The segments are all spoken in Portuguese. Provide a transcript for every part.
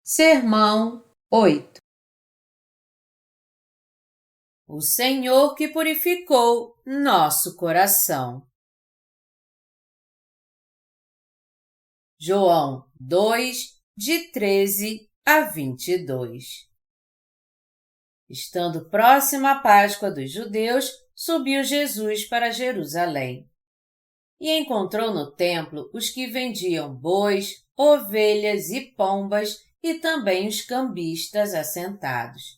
Sermão 8. O Senhor que purificou nosso coração. João 2, de 13 a 22. Estando próxima a Páscoa dos judeus, subiu Jesus para Jerusalém. E encontrou no templo os que vendiam bois, ovelhas e pombas, e também os cambistas assentados.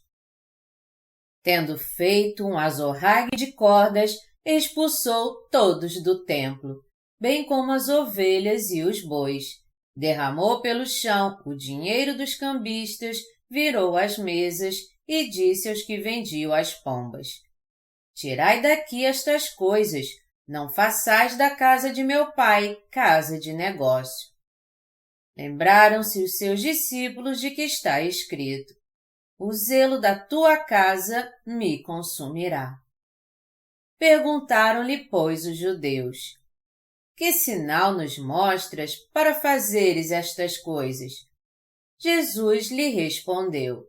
Tendo feito um azorrague de cordas, expulsou todos do templo, bem como as ovelhas e os bois. Derramou pelo chão o dinheiro dos cambistas, virou as mesas e disse aos que vendiam as pombas: Tirai daqui estas coisas, não façais da casa de meu pai casa de negócio. Lembraram-se os seus discípulos de que está escrito: O zelo da tua casa me consumirá. Perguntaram-lhe, pois, os judeus: Que sinal nos mostras para fazeres estas coisas? Jesus lhe respondeu: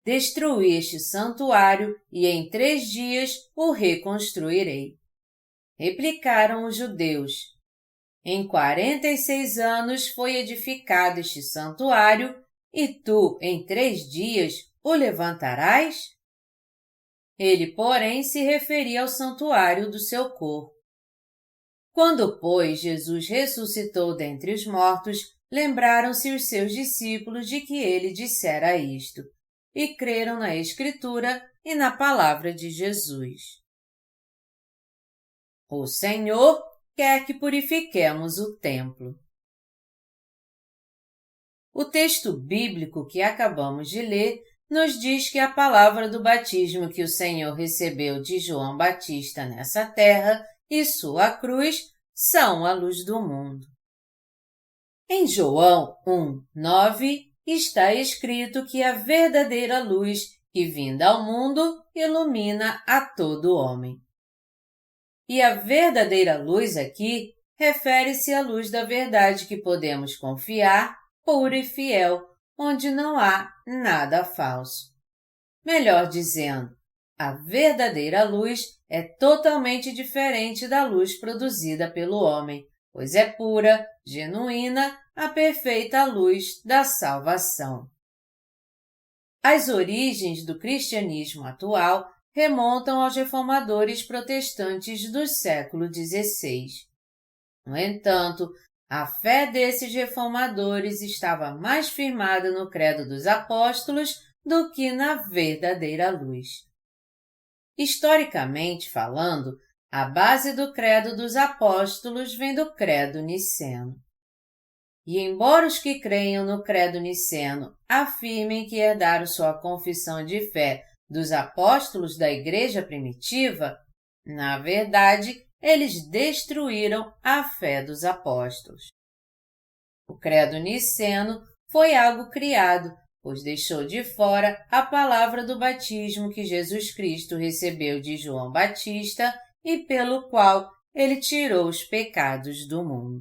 Destruí este santuário e em 3 dias o reconstruirei. Replicaram os judeus: Em 46 anos foi edificado este santuário, e tu, em 3 dias, o levantarás? Ele, porém, se referia ao santuário do seu corpo. Quando, pois, Jesus ressuscitou dentre os mortos, lembraram-se os seus discípulos de que ele dissera isto, e creram na Escritura e na palavra de Jesus. O Senhor quer que purifiquemos o templo. O texto bíblico que acabamos de ler nos diz que a palavra do batismo que o Senhor recebeu de João Batista nessa terra e sua cruz são a luz do mundo. Em João 1:9 está escrito que a verdadeira luz que vinda ao mundo ilumina a todo homem. E a verdadeira luz aqui refere-se à luz da verdade que podemos confiar, pura e fiel, onde não há nada falso. Melhor dizendo, a verdadeira luz é totalmente diferente da luz produzida pelo homem, pois é pura, genuína, a perfeita luz da salvação. As origens do cristianismo atual remontam aos reformadores protestantes do século XVI. No entanto, a fé desses reformadores estava mais firmada no credo dos apóstolos do que na verdadeira luz. Historicamente falando, a base do credo dos apóstolos vem do credo niceno. E embora os que creiam no credo niceno afirmem que herdaram sua confissão de fé dos apóstolos da igreja primitiva, na verdade, eles destruíram a fé dos apóstolos. O credo niceno foi algo criado, pois deixou de fora a palavra do batismo que Jesus Cristo recebeu de João Batista e pelo qual ele tirou os pecados do mundo.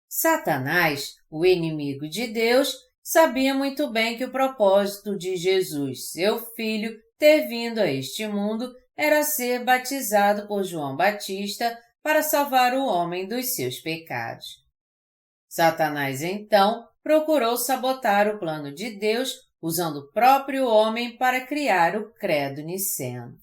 Satanás, o inimigo de Deus, sabia muito bem que o propósito de Jesus, seu filho, ter vindo a este mundo era ser batizado por João Batista para salvar o homem dos seus pecados. Satanás, então, procurou sabotar o plano de Deus usando o próprio homem para criar o credo niceno.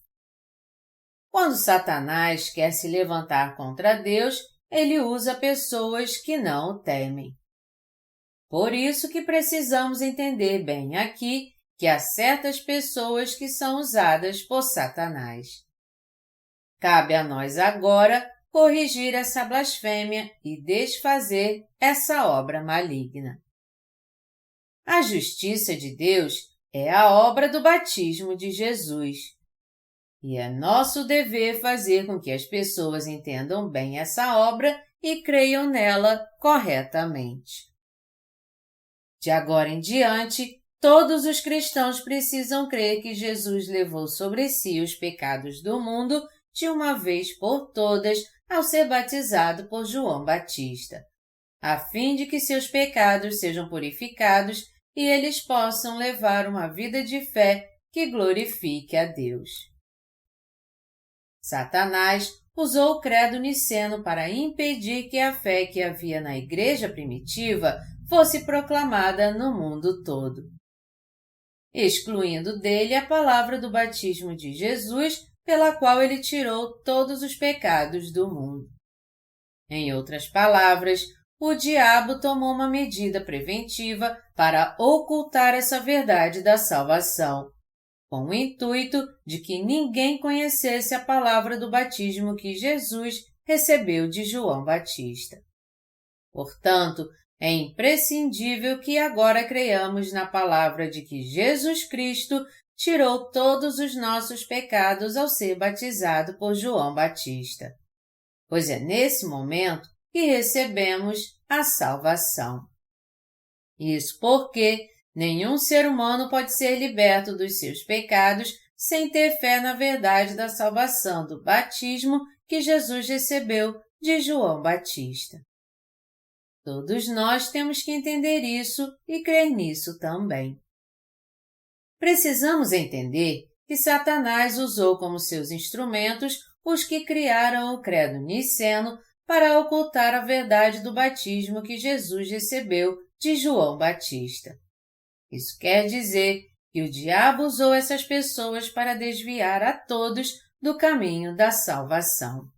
Quando Satanás quer se levantar contra Deus, ele usa pessoas que não o temem. Por isso que precisamos entender bem aqui que há certas pessoas que são usadas por Satanás. Cabe a nós agora corrigir essa blasfêmia e desfazer essa obra maligna. A justiça de Deus é a obra do batismo de Jesus. E é nosso dever fazer com que as pessoas entendam bem essa obra e creiam nela corretamente. De agora em diante, todos os cristãos precisam crer que Jesus levou sobre si os pecados do mundo de uma vez por todas ao ser batizado por João Batista. a fim de que seus pecados sejam purificados e eles possam levar uma vida de fé que glorifique a Deus. Satanás usou o credo niceno para impedir que a fé que havia na igreja primitiva fosse proclamada no mundo todo, excluindo dele a palavra do batismo de Jesus, pela qual ele tirou todos os pecados do mundo. Em outras palavras, o diabo tomou uma medida preventiva para ocultar essa verdade da salvação, com o intuito de que ninguém conhecesse a palavra do batismo que Jesus recebeu de João Batista. Portanto, é imprescindível que agora creiamos na palavra de que Jesus Cristo tirou todos os nossos pecados ao ser batizado por João Batista, pois é nesse momento que recebemos a salvação. Isso porque nenhum ser humano pode ser liberto dos seus pecados sem ter fé na verdade da salvação do batismo que Jesus recebeu de João Batista. Todos nós temos que entender isso e crer nisso também. Precisamos entender que Satanás usou como seus instrumentos os que criaram o credo niceno para ocultar a verdade do batismo que Jesus recebeu de João Batista. Isso quer dizer que o diabo usou essas pessoas para desviar a todos do caminho da salvação.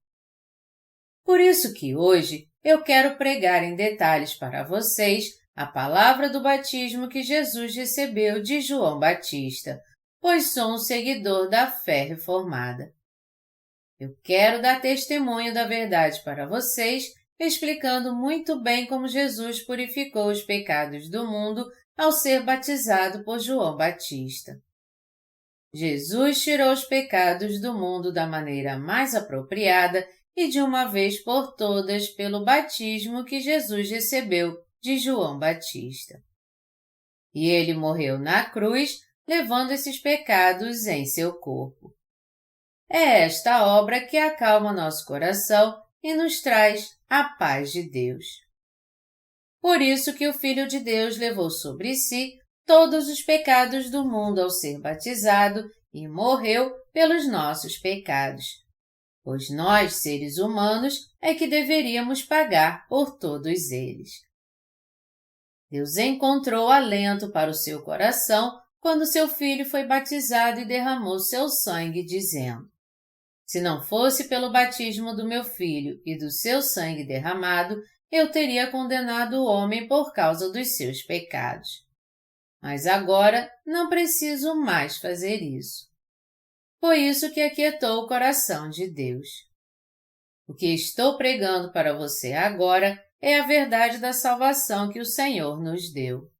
Por isso que hoje eu quero pregar em detalhes para vocês a palavra do batismo que Jesus recebeu de João Batista, pois sou um seguidor da fé reformada. Eu quero dar testemunho da verdade para vocês, explicando muito bem como Jesus purificou os pecados do mundo ao ser batizado por João Batista. Jesus tirou os pecados do mundo da maneira mais apropriada e de uma vez por todas pelo batismo que Jesus recebeu de João Batista. E ele morreu na cruz, levando esses pecados em seu corpo. É esta obra que acalma nosso coração e nos traz a paz de Deus. Por isso que o Filho de Deus levou sobre si todos os pecados do mundo ao ser batizado e morreu pelos nossos pecados, pois nós, seres humanos, é que deveríamos pagar por todos eles. Deus encontrou alento para o seu coração quando seu filho foi batizado e derramou seu sangue, dizendo: Se não fosse pelo batismo do meu filho e do seu sangue derramado, eu teria condenado o homem por causa dos seus pecados. Mas agora não preciso mais fazer isso. Foi isso que aquietou o coração de Deus. O que estou pregando para você agora é a verdade da salvação que o Senhor nos deu.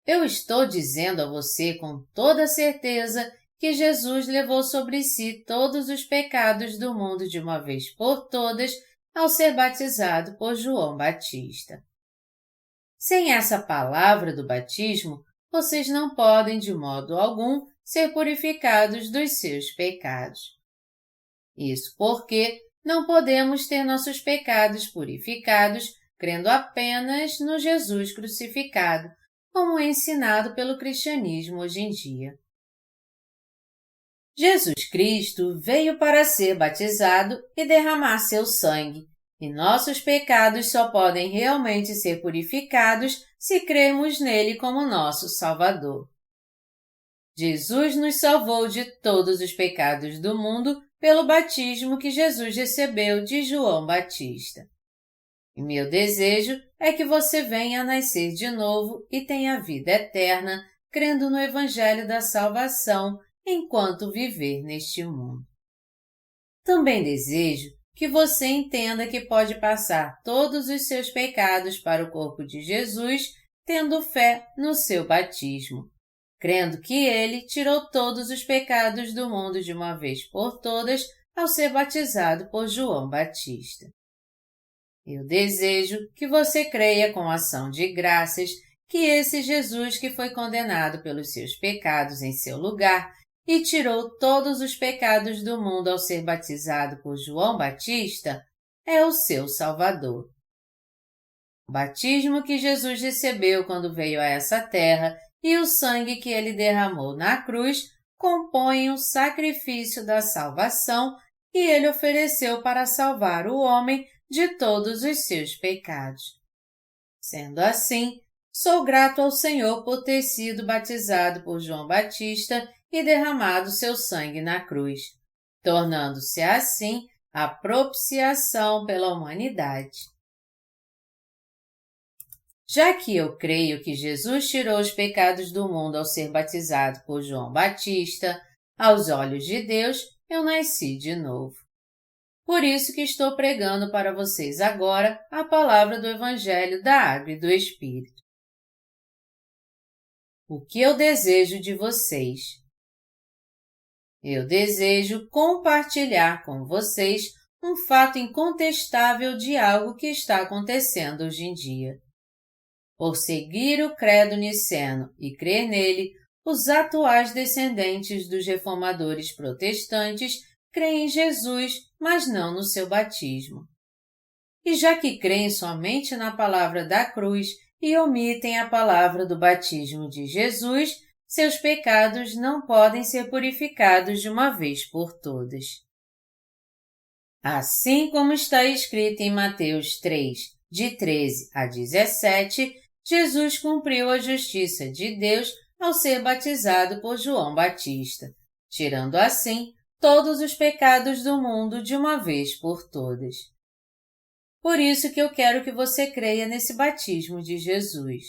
Eu estou dizendo a você com toda certeza que Jesus levou sobre si todos os pecados do mundo de uma vez por todas ao ser batizado por João Batista. Sem essa palavra do batismo, vocês não podem de modo algum ser purificados dos seus pecados. Isso porque não podemos ter nossos pecados purificados crendo apenas no Jesus crucificado, como é ensinado pelo cristianismo hoje em dia. Jesus Cristo veio para ser batizado e derramar seu sangue, e nossos pecados só podem realmente ser purificados se crermos nele como nosso Salvador. Jesus nos salvou de todos os pecados do mundo pelo batismo que Jesus recebeu de João Batista. E meu desejo é que você venha a nascer de novo e tenha vida eterna, crendo no Evangelho da Salvação enquanto viver neste mundo. Também desejo que você entenda que pode passar todos os seus pecados para o corpo de Jesus tendo fé no seu batismo, crendo que ele tirou todos os pecados do mundo de uma vez por todas ao ser batizado por João Batista. Eu desejo que você creia com ação de graças que esse Jesus que foi condenado pelos seus pecados em seu lugar e tirou todos os pecados do mundo ao ser batizado por João Batista é o seu Salvador. O batismo que Jesus recebeu quando veio a essa terra e o sangue que ele derramou na cruz compõem o sacrifício da salvação que ele ofereceu para salvar o homem de todos os seus pecados. Sendo assim, sou grato ao Senhor por ter sido batizado por João Batista e derramado seu sangue na cruz, tornando-se assim a propiciação pela humanidade. Já que eu creio que Jesus tirou os pecados do mundo ao ser batizado por João Batista, aos olhos de Deus, eu nasci de novo. Por isso que estou pregando para vocês agora a palavra do Evangelho da Água e do Espírito. O que eu desejo de vocês? Eu desejo compartilhar com vocês um fato incontestável de algo que está acontecendo hoje em dia. Por seguir o credo niceno e crer nele, os atuais descendentes dos reformadores protestantes creem em Jesus, mas não no seu batismo. E já que creem somente na palavra da cruz e omitem a palavra do batismo de Jesus, seus pecados não podem ser purificados de uma vez por todas. Assim como está escrito em Mateus 3, de 13 a 17, Jesus cumpriu a justiça de Deus ao ser batizado por João Batista, tirando assim todos os pecados do mundo de uma vez por todas. Por isso que eu quero que você creia nesse batismo de Jesus.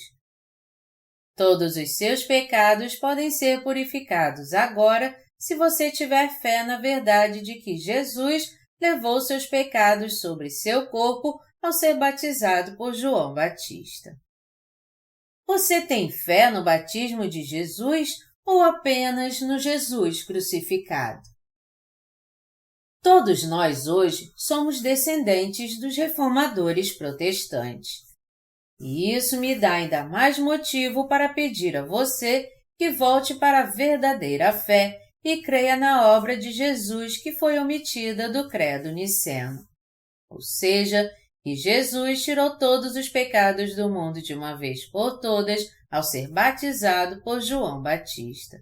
Todos os seus pecados podem ser purificados agora se você tiver fé na verdade de que Jesus levou seus pecados sobre seu corpo ao ser batizado por João Batista. Você tem fé no batismo de Jesus ou apenas no Jesus crucificado? Todos nós hoje somos descendentes dos reformadores protestantes. E isso me dá ainda mais motivo para pedir a você que volte para a verdadeira fé e creia na obra de Jesus que foi omitida do credo niceno. Ou seja, que Jesus tirou todos os pecados do mundo de uma vez por todas ao ser batizado por João Batista.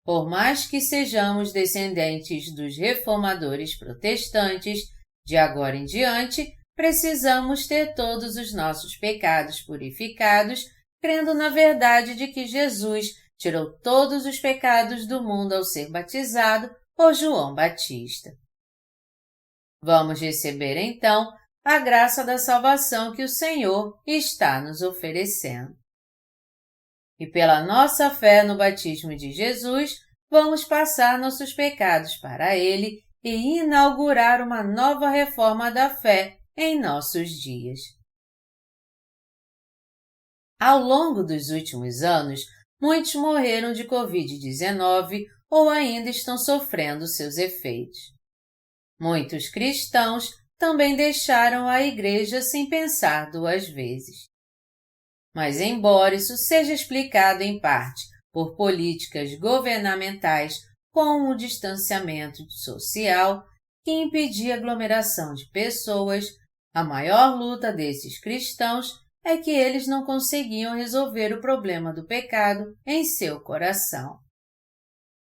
Por mais que sejamos descendentes dos reformadores protestantes, de agora em diante, precisamos ter todos os nossos pecados purificados, crendo na verdade de que Jesus tirou todos os pecados do mundo ao ser batizado por João Batista. Vamos receber então a graça da salvação que o Senhor está nos oferecendo. E pela nossa fé no batismo de Jesus, vamos passar nossos pecados para Ele e inaugurar uma nova reforma da fé em nossos dias. Ao longo dos últimos anos, muitos morreram de Covid-19 ou ainda estão sofrendo seus efeitos. Muitos cristãos também deixaram a igreja sem pensar duas vezes. Mas embora isso seja explicado em parte por políticas governamentais como o distanciamento social, que impedia a aglomeração de pessoas, a maior luta desses cristãos é que eles não conseguiam resolver o problema do pecado em seu coração.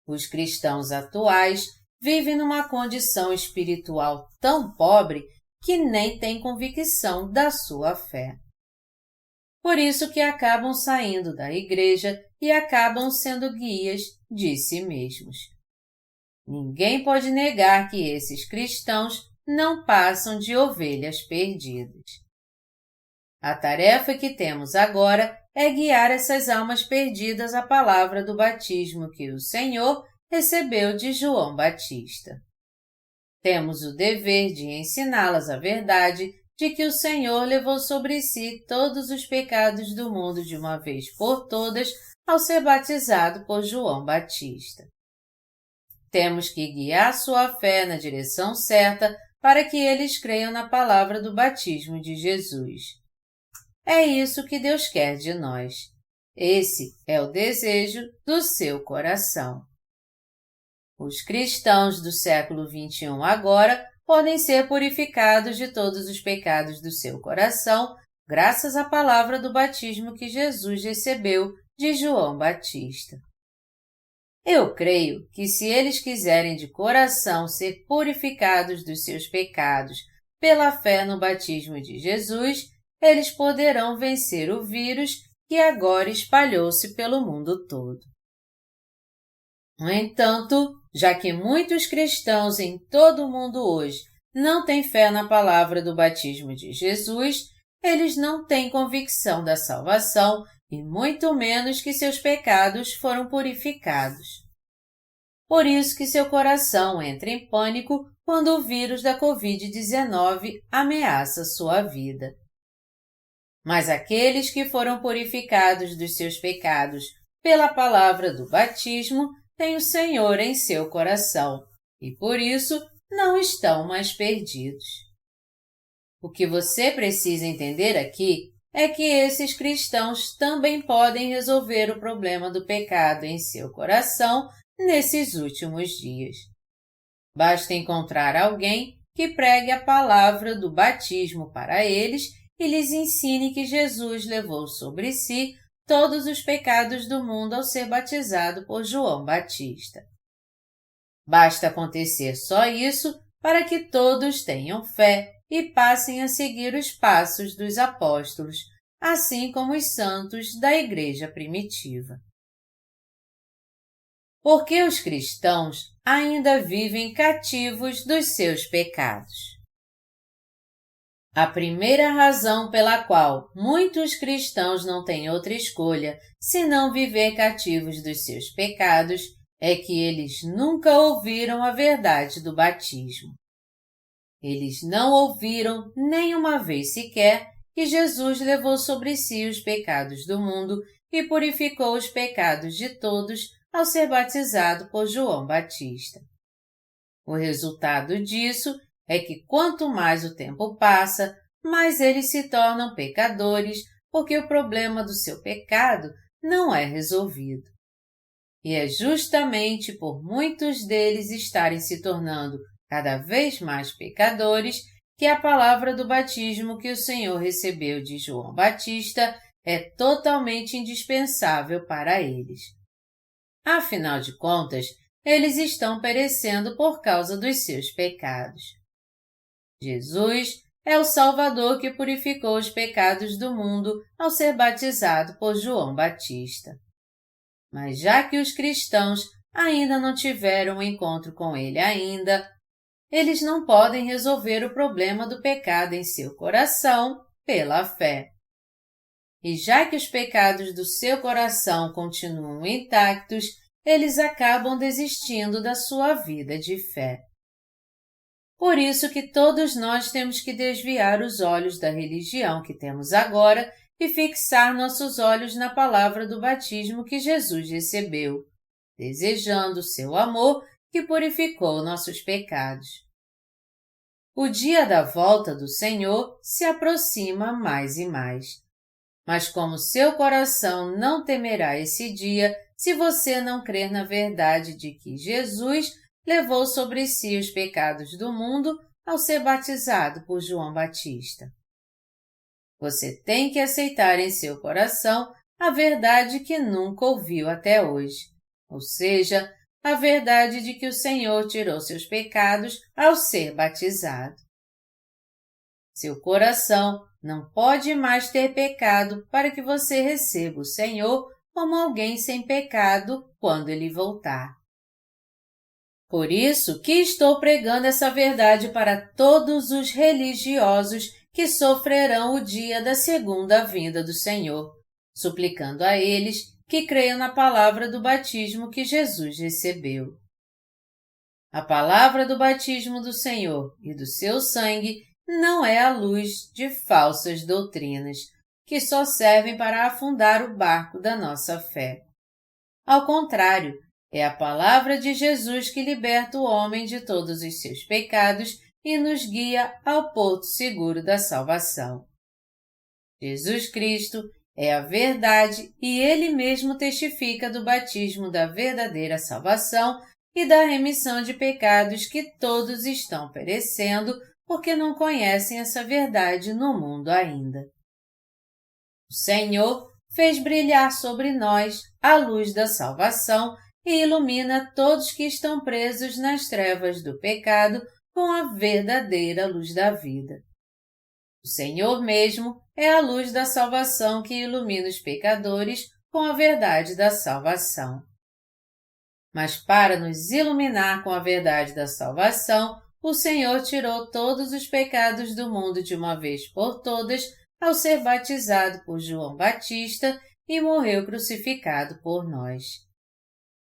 Os cristãos atuais vivem numa condição espiritual tão pobre que nem têm convicção da sua fé. Por isso que acabam saindo da igreja e acabam sendo guias de si mesmos. Ninguém pode negar que esses cristãos não passam de ovelhas perdidas. A tarefa que temos agora é guiar essas almas perdidas à palavra do batismo que o Senhor recebeu de João Batista. Temos o dever de ensiná-las a verdade de que o Senhor levou sobre si todos os pecados do mundo de uma vez por todas ao ser batizado por João Batista. Temos que guiar sua fé na direção certa para que eles creiam na palavra do batismo de Jesus. É isso que Deus quer de nós. Esse é o desejo do seu coração. Os cristãos do século XXI agora podem ser purificados de todos os pecados do seu coração graças à palavra do batismo que Jesus recebeu de João Batista. Eu creio que se eles quiserem de coração ser purificados dos seus pecados pela fé no batismo de Jesus, eles poderão vencer o vírus que agora espalhou-se pelo mundo todo. No entanto, já que muitos cristãos em todo o mundo hoje não têm fé na palavra do batismo de Jesus, eles não têm convicção da salvação e muito menos que seus pecados foram purificados. Por isso que seu coração entra em pânico quando o vírus da Covid-19 ameaça sua vida. Mas aqueles que foram purificados dos seus pecados pela palavra do batismo têm o Senhor em seu coração e, por isso, não estão mais perdidos. O que você precisa entender aqui é que esses cristãos também podem resolver o problema do pecado em seu coração nesses últimos dias. Basta encontrar alguém que pregue a palavra do batismo para eles e lhes ensine que Jesus levou sobre si todos os pecados do mundo ao ser batizado por João Batista. Basta acontecer só isso para que todos tenham fé e passem a seguir os passos dos apóstolos, assim como os santos da igreja primitiva. Porque os cristãos ainda vivem cativos dos seus pecados. A primeira razão pela qual muitos cristãos não têm outra escolha senão viver cativos dos seus pecados é que eles nunca ouviram a verdade do batismo. Eles não ouviram nenhuma vez sequer que Jesus levou sobre si os pecados do mundo e purificou os pecados de todos ao ser batizado por João Batista. O resultado disso é que quanto mais o tempo passa, mais eles se tornam pecadores, porque o problema do seu pecado não é resolvido. E é justamente por muitos deles estarem se tornando cada vez mais pecadores que a palavra do batismo que o Senhor recebeu de João Batista é totalmente indispensável para eles. Afinal de contas, eles estão perecendo por causa dos seus pecados. Jesus é o Salvador que purificou os pecados do mundo ao ser batizado por João Batista. Mas já que os cristãos ainda não tiveram um encontro com ele ainda, eles não podem resolver o problema do pecado em seu coração pela fé. E já que os pecados do seu coração continuam intactos, eles acabam desistindo da sua vida de fé. Por isso que todos nós temos que desviar os olhos da religião que temos agora e fixar nossos olhos na palavra do batismo que Jesus recebeu, desejando seu amor que purificou nossos pecados. O dia da volta do Senhor se aproxima mais e mais. Mas como seu coração não temerá esse dia se você não crer na verdade de que Jesus levou sobre si os pecados do mundo ao ser batizado por João Batista. Você tem que aceitar em seu coração a verdade que nunca ouviu até hoje, ou seja, a verdade de que o Senhor tirou seus pecados ao ser batizado. Seu coração não pode mais ter pecado para que você receba o Senhor como alguém sem pecado quando Ele voltar. Por isso que estou pregando essa verdade para todos os religiosos que sofrerão o dia da segunda vinda do Senhor, suplicando a eles que creiam na palavra do batismo que Jesus recebeu. A palavra do batismo do Senhor e do seu sangue não é a luz de falsas doutrinas, que só servem para afundar o barco da nossa fé. Ao contrário, é a palavra de Jesus que liberta o homem de todos os seus pecados e nos guia ao porto seguro da salvação. Jesus Cristo é a verdade e Ele mesmo testifica do batismo da verdadeira salvação e da remissão de pecados que todos estão perecendo porque não conhecem essa verdade no mundo ainda. O Senhor fez brilhar sobre nós a luz da salvação e ilumina todos que estão presos nas trevas do pecado com a verdadeira luz da vida. O Senhor mesmo é a luz da salvação que ilumina os pecadores com a verdade da salvação. Mas para nos iluminar com a verdade da salvação, o Senhor tirou todos os pecados do mundo de uma vez por todas ao ser batizado por João Batista e morreu crucificado por nós.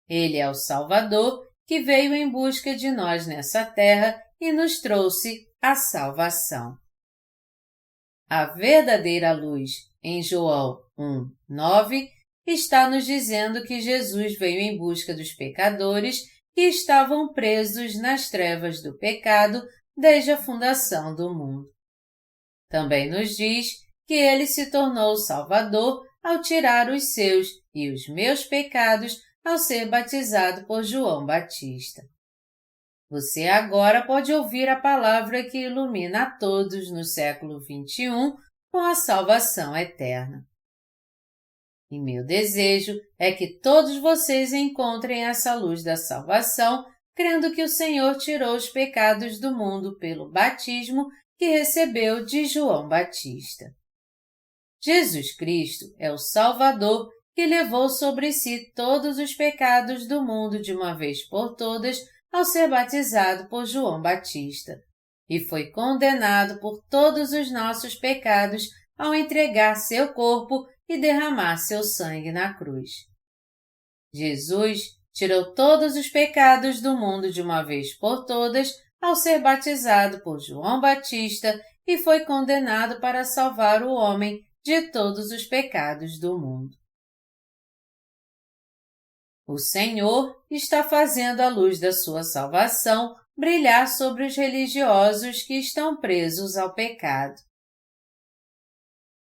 Ele é o Salvador que veio em busca de nós nessa terra e nos trouxe a salvação. A verdadeira luz, em João 1:9, está nos dizendo que Jesus veio em busca dos pecadores que estavam presos nas trevas do pecado desde a fundação do mundo. Também nos diz que ele se tornou o Salvador ao tirar os seus e os meus pecados ao ser batizado por João Batista. Você agora pode ouvir a palavra que ilumina a todos no século XXI com a salvação eterna. E meu desejo é que todos vocês encontrem essa luz da salvação, crendo que o Senhor tirou os pecados do mundo pelo batismo que recebeu de João Batista. Jesus Cristo é o Salvador que levou sobre si todos os pecados do mundo de uma vez por todas ao ser batizado por João Batista, e foi condenado por todos os nossos pecados ao entregar seu corpo e derramar seu sangue na cruz. Jesus tirou todos os pecados do mundo de uma vez por todas ao ser batizado por João Batista e foi condenado para salvar o homem de todos os pecados do mundo. O Senhor está fazendo a luz da sua salvação brilhar sobre os religiosos que estão presos ao pecado.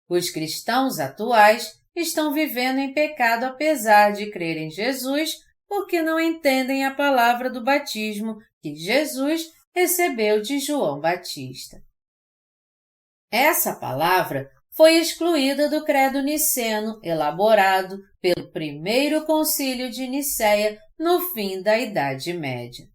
Os cristãos atuais estão vivendo em pecado apesar de crer em Jesus, porque não entendem a palavra do batismo que Jesus recebeu de João Batista. Essa palavra foi excluída do credo niceno elaborado pelo primeiro concílio de Nicéia no fim da Idade Média.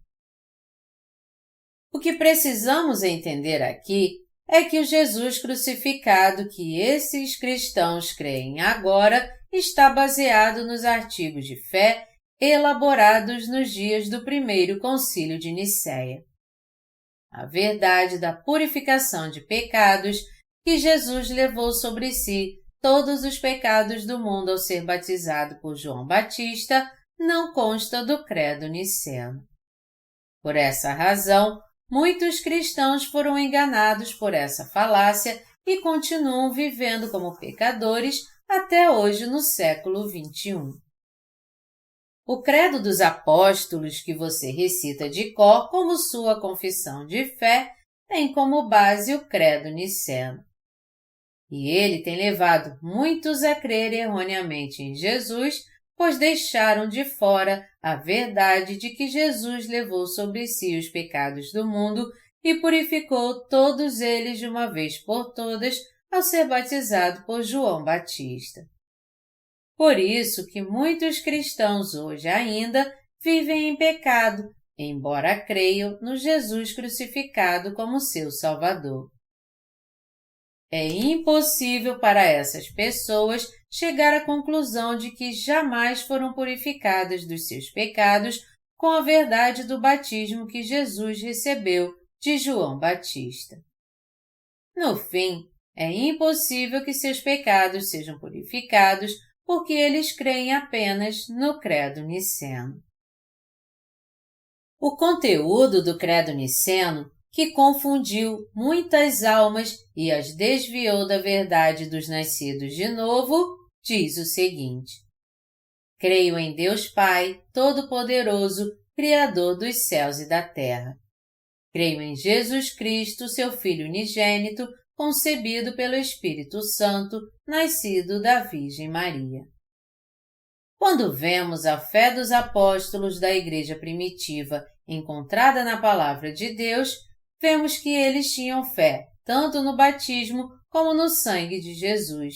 O que precisamos entender aqui é que o Jesus crucificado que esses cristãos creem agora está baseado nos artigos de fé elaborados nos dias do primeiro concílio de Nicéia. A verdade da purificação de pecados, que Jesus levou sobre si todos os pecados do mundo ao ser batizado por João Batista, não consta do credo niceno. Por essa razão, muitos cristãos foram enganados por essa falácia e continuam vivendo como pecadores até hoje no século XXI. O credo dos apóstolos que você recita de cor como sua confissão de fé tem como base o credo niceno. E ele tem levado muitos a crer erroneamente em Jesus, pois deixaram de fora a verdade de que Jesus levou sobre si os pecados do mundo e purificou todos eles de uma vez por todas ao ser batizado por João Batista. Por isso que muitos cristãos hoje ainda vivem em pecado, embora creiam no Jesus crucificado como seu Salvador. É impossível para essas pessoas chegar à conclusão de que jamais foram purificadas dos seus pecados com a verdade do batismo que Jesus recebeu de João Batista. No fim, é impossível que seus pecados sejam purificados porque eles creem apenas no credo niceno. O conteúdo do credo niceno, que confundiu muitas almas e as desviou da verdade dos nascidos de novo, diz o seguinte: Creio em Deus Pai, Todo-Poderoso, Criador dos céus e da terra. Creio em Jesus Cristo, seu Filho unigênito, concebido pelo Espírito Santo, nascido da Virgem Maria. Quando vemos a fé dos apóstolos da Igreja primitiva encontrada na Palavra de Deus, vemos que eles tinham fé tanto no batismo como no sangue de Jesus.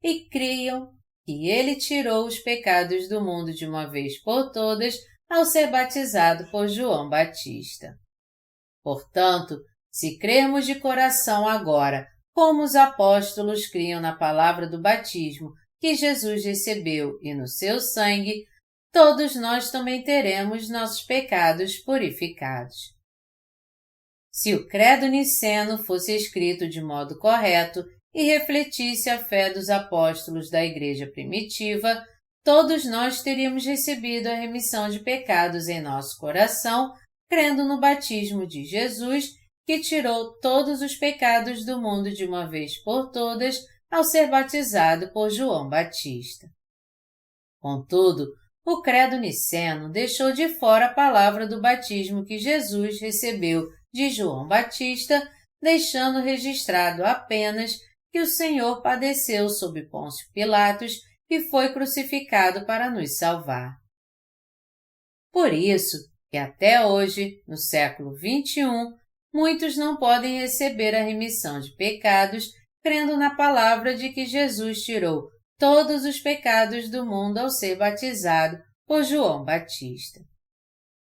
e criam que ele tirou os pecados do mundo de uma vez por todas ao ser batizado por João Batista. Portanto, se crermos de coração agora, como os apóstolos criam na palavra do batismo que Jesus recebeu e no seu sangue, todos nós também teremos nossos pecados purificados. Se o credo niceno fosse escrito de modo correto e refletisse a fé dos apóstolos da igreja primitiva, todos nós teríamos recebido a remissão de pecados em nosso coração, crendo no batismo de Jesus, que tirou todos os pecados do mundo de uma vez por todas ao ser batizado por João Batista. Contudo, o credo niceno deixou de fora a palavra do batismo que Jesus recebeu de João Batista, deixando registrado apenas que o Senhor padeceu sob Pôncio Pilatos e foi crucificado para nos salvar. Por isso que até hoje, no século XXI, muitos não podem receber a remissão de pecados crendo na palavra de que Jesus tirou todos os pecados do mundo ao ser batizado por João Batista.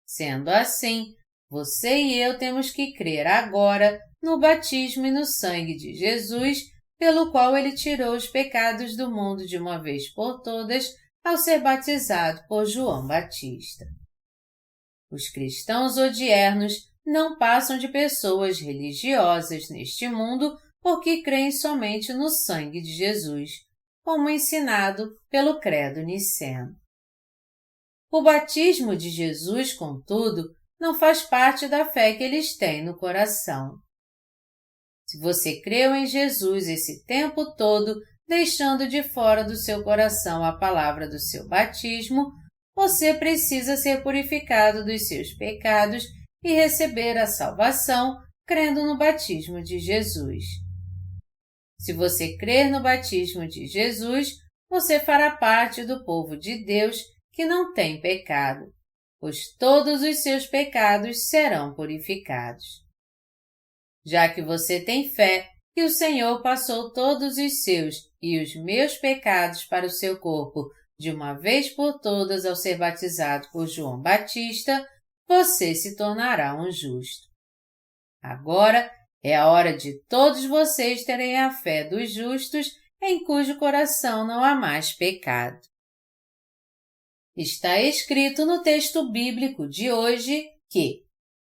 Sendo assim, você e eu temos que crer agora no batismo e no sangue de Jesus, pelo qual ele tirou os pecados do mundo de uma vez por todas ao ser batizado por João Batista. Os cristãos odiernos não passam de pessoas religiosas neste mundo porque creem somente no sangue de Jesus, como ensinado pelo credo niceno. O batismo de Jesus, contudo, não faz parte da fé que eles têm no coração. Se você creu em Jesus esse tempo todo, deixando de fora do seu coração a palavra do seu batismo, você precisa ser purificado dos seus pecados e receber a salvação crendo no batismo de Jesus. Se você crer no batismo de Jesus, você fará parte do povo de Deus que não tem pecado, pois todos os seus pecados serão purificados. Já que você tem fé que o Senhor passou todos os seus e os meus pecados para o seu corpo de uma vez por todas ao ser batizado por João Batista, você se tornará um justo. Agora é a hora de todos vocês terem a fé dos justos em cujo coração não há mais pecado. Está escrito no texto bíblico de hoje que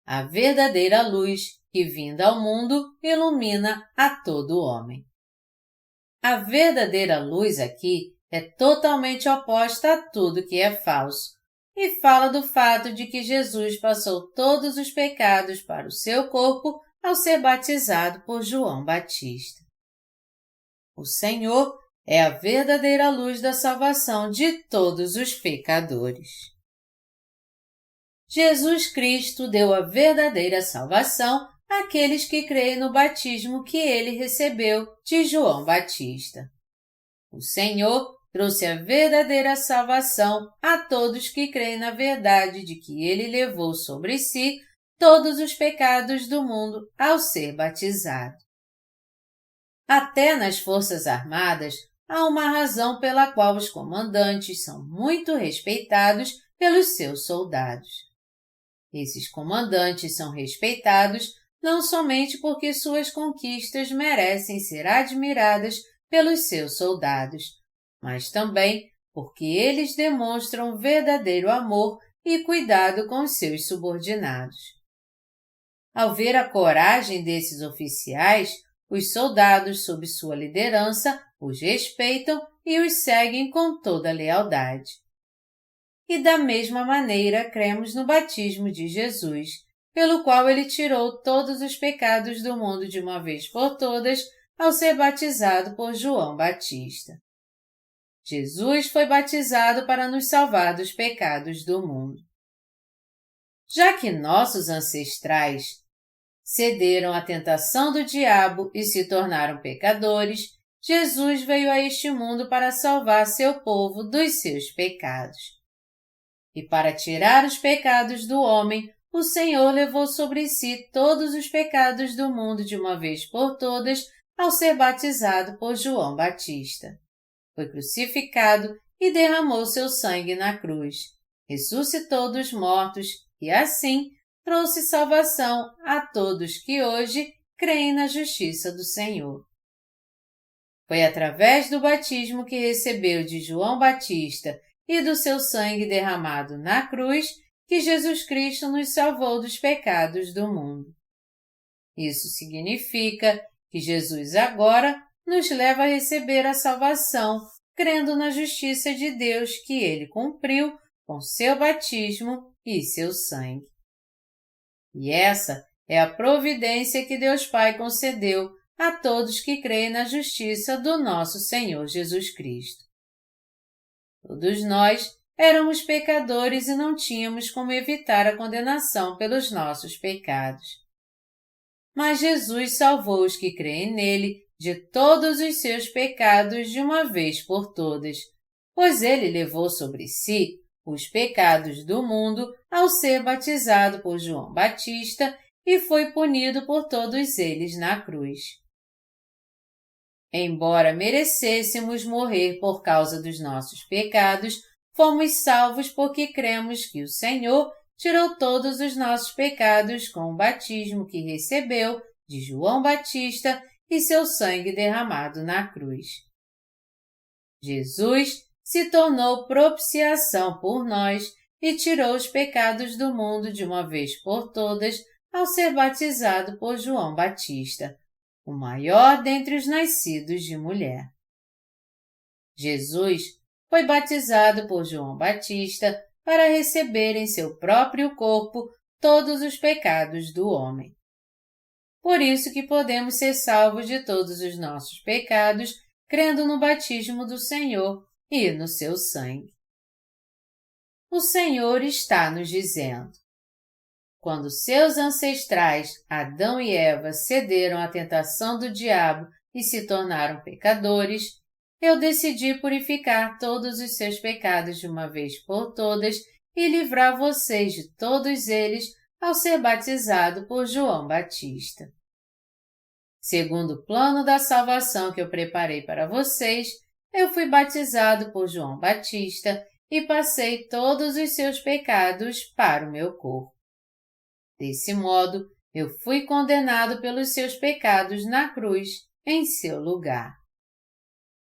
a verdadeira luz que vinda ao mundo ilumina a todo homem. A verdadeira luz aqui é totalmente oposta a tudo que é falso e fala do fato de que Jesus passou todos os pecados para o seu corpo ao ser batizado por João Batista. O Senhor é a verdadeira luz da salvação de todos os pecadores. Jesus Cristo deu a verdadeira salvação àqueles que creem no batismo que ele recebeu de João Batista. O Senhor trouxe a verdadeira salvação a todos que creem na verdade de que ele levou sobre si todos os pecados do mundo ao ser batizado. Até nas Forças Armadas há uma razão pela qual os comandantes são muito respeitados pelos seus soldados. Esses comandantes são respeitados não somente porque suas conquistas merecem ser admiradas pelos seus soldados, mas também porque eles demonstram verdadeiro amor e cuidado com os seus subordinados. Ao ver a coragem desses oficiais, os soldados sob sua liderança os respeitam e os seguem com toda lealdade. E da mesma maneira cremos no batismo de Jesus, pelo qual ele tirou todos os pecados do mundo de uma vez por todas ao ser batizado por João Batista. Jesus foi batizado para nos salvar dos pecados do mundo. Já que nossos ancestrais cederam à tentação do diabo e se tornaram pecadores, Jesus veio a este mundo para salvar seu povo dos seus pecados. E para tirar os pecados do homem, o Senhor levou sobre si todos os pecados do mundo de uma vez por todas ao ser batizado por João Batista. foi crucificado e derramou seu sangue na cruz, ressuscitou dos mortos e, assim, trouxe salvação a todos que hoje creem na justiça do Senhor. Foi através do batismo que recebeu de João Batista e do seu sangue derramado na cruz que Jesus Cristo nos salvou dos pecados do mundo. Isso significa que Jesus agora nos leva a receber a salvação, crendo na justiça de Deus que Ele cumpriu com seu batismo e seu sangue. E essa é a providência que Deus Pai concedeu a todos que creem na justiça do nosso Senhor Jesus Cristo. Todos nós éramos pecadores e não tínhamos como evitar a condenação pelos nossos pecados. Mas Jesus salvou os que creem nele de todos os seus pecados de uma vez por todas, pois ele levou sobre si os pecados do mundo ao ser batizado por João Batista e foi punido por todos eles na cruz. Embora merecêssemos morrer por causa dos nossos pecados, fomos salvos porque cremos que o Senhor tirou todos os nossos pecados com o batismo que recebeu de João Batista e seu sangue derramado na cruz. Jesus se tornou propiciação por nós e tirou os pecados do mundo de uma vez por todas ao ser batizado por João Batista, o maior dentre os nascidos de mulher. Jesus foi batizado por João Batista para receber em seu próprio corpo todos os pecados do homem. Por isso que podemos ser salvos de todos os nossos pecados, crendo no batismo do Senhor e no seu sangue. O Senhor está nos dizendo: quando seus ancestrais, Adão e Eva, cederam à tentação do diabo e se tornaram pecadores, eu decidi purificar todos os seus pecados de uma vez por todas e livrar vocês de todos eles ao ser batizado por João Batista. Segundo o plano da salvação que eu preparei para vocês, eu fui batizado por João Batista e passei todos os seus pecados para o meu corpo. Desse modo, eu fui condenado pelos seus pecados na cruz, em seu lugar.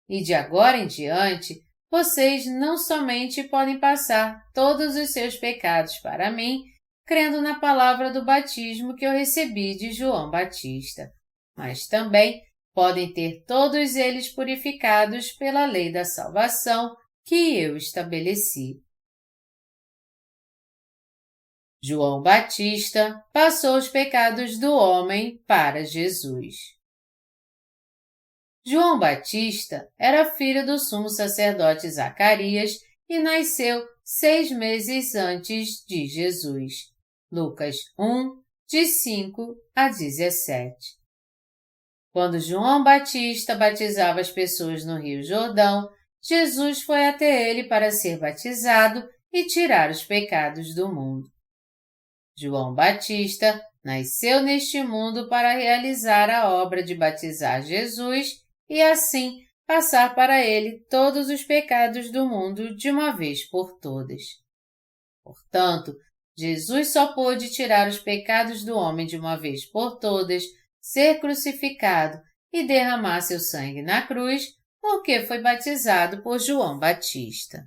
E de agora em diante, vocês não somente podem passar todos os seus pecados para mim, crendo na palavra do batismo que eu recebi de João Batista, mas também podem ter todos eles purificados pela lei da salvação que eu estabeleci. João Batista passou os pecados do homem para Jesus. João Batista era filho do sumo sacerdote Zacarias e nasceu 6 meses antes de Jesus. Lucas 1, de 5 a 17. Quando João Batista batizava as pessoas no Rio Jordão, Jesus foi até ele para ser batizado e tirar os pecados do mundo. João Batista nasceu neste mundo para realizar a obra de batizar Jesus e, assim, passar para ele todos os pecados do mundo de uma vez por todas. Portanto, Jesus só pôde tirar os pecados do homem de uma vez por todas, ser crucificado e derramar seu sangue na cruz, porque foi batizado por João Batista.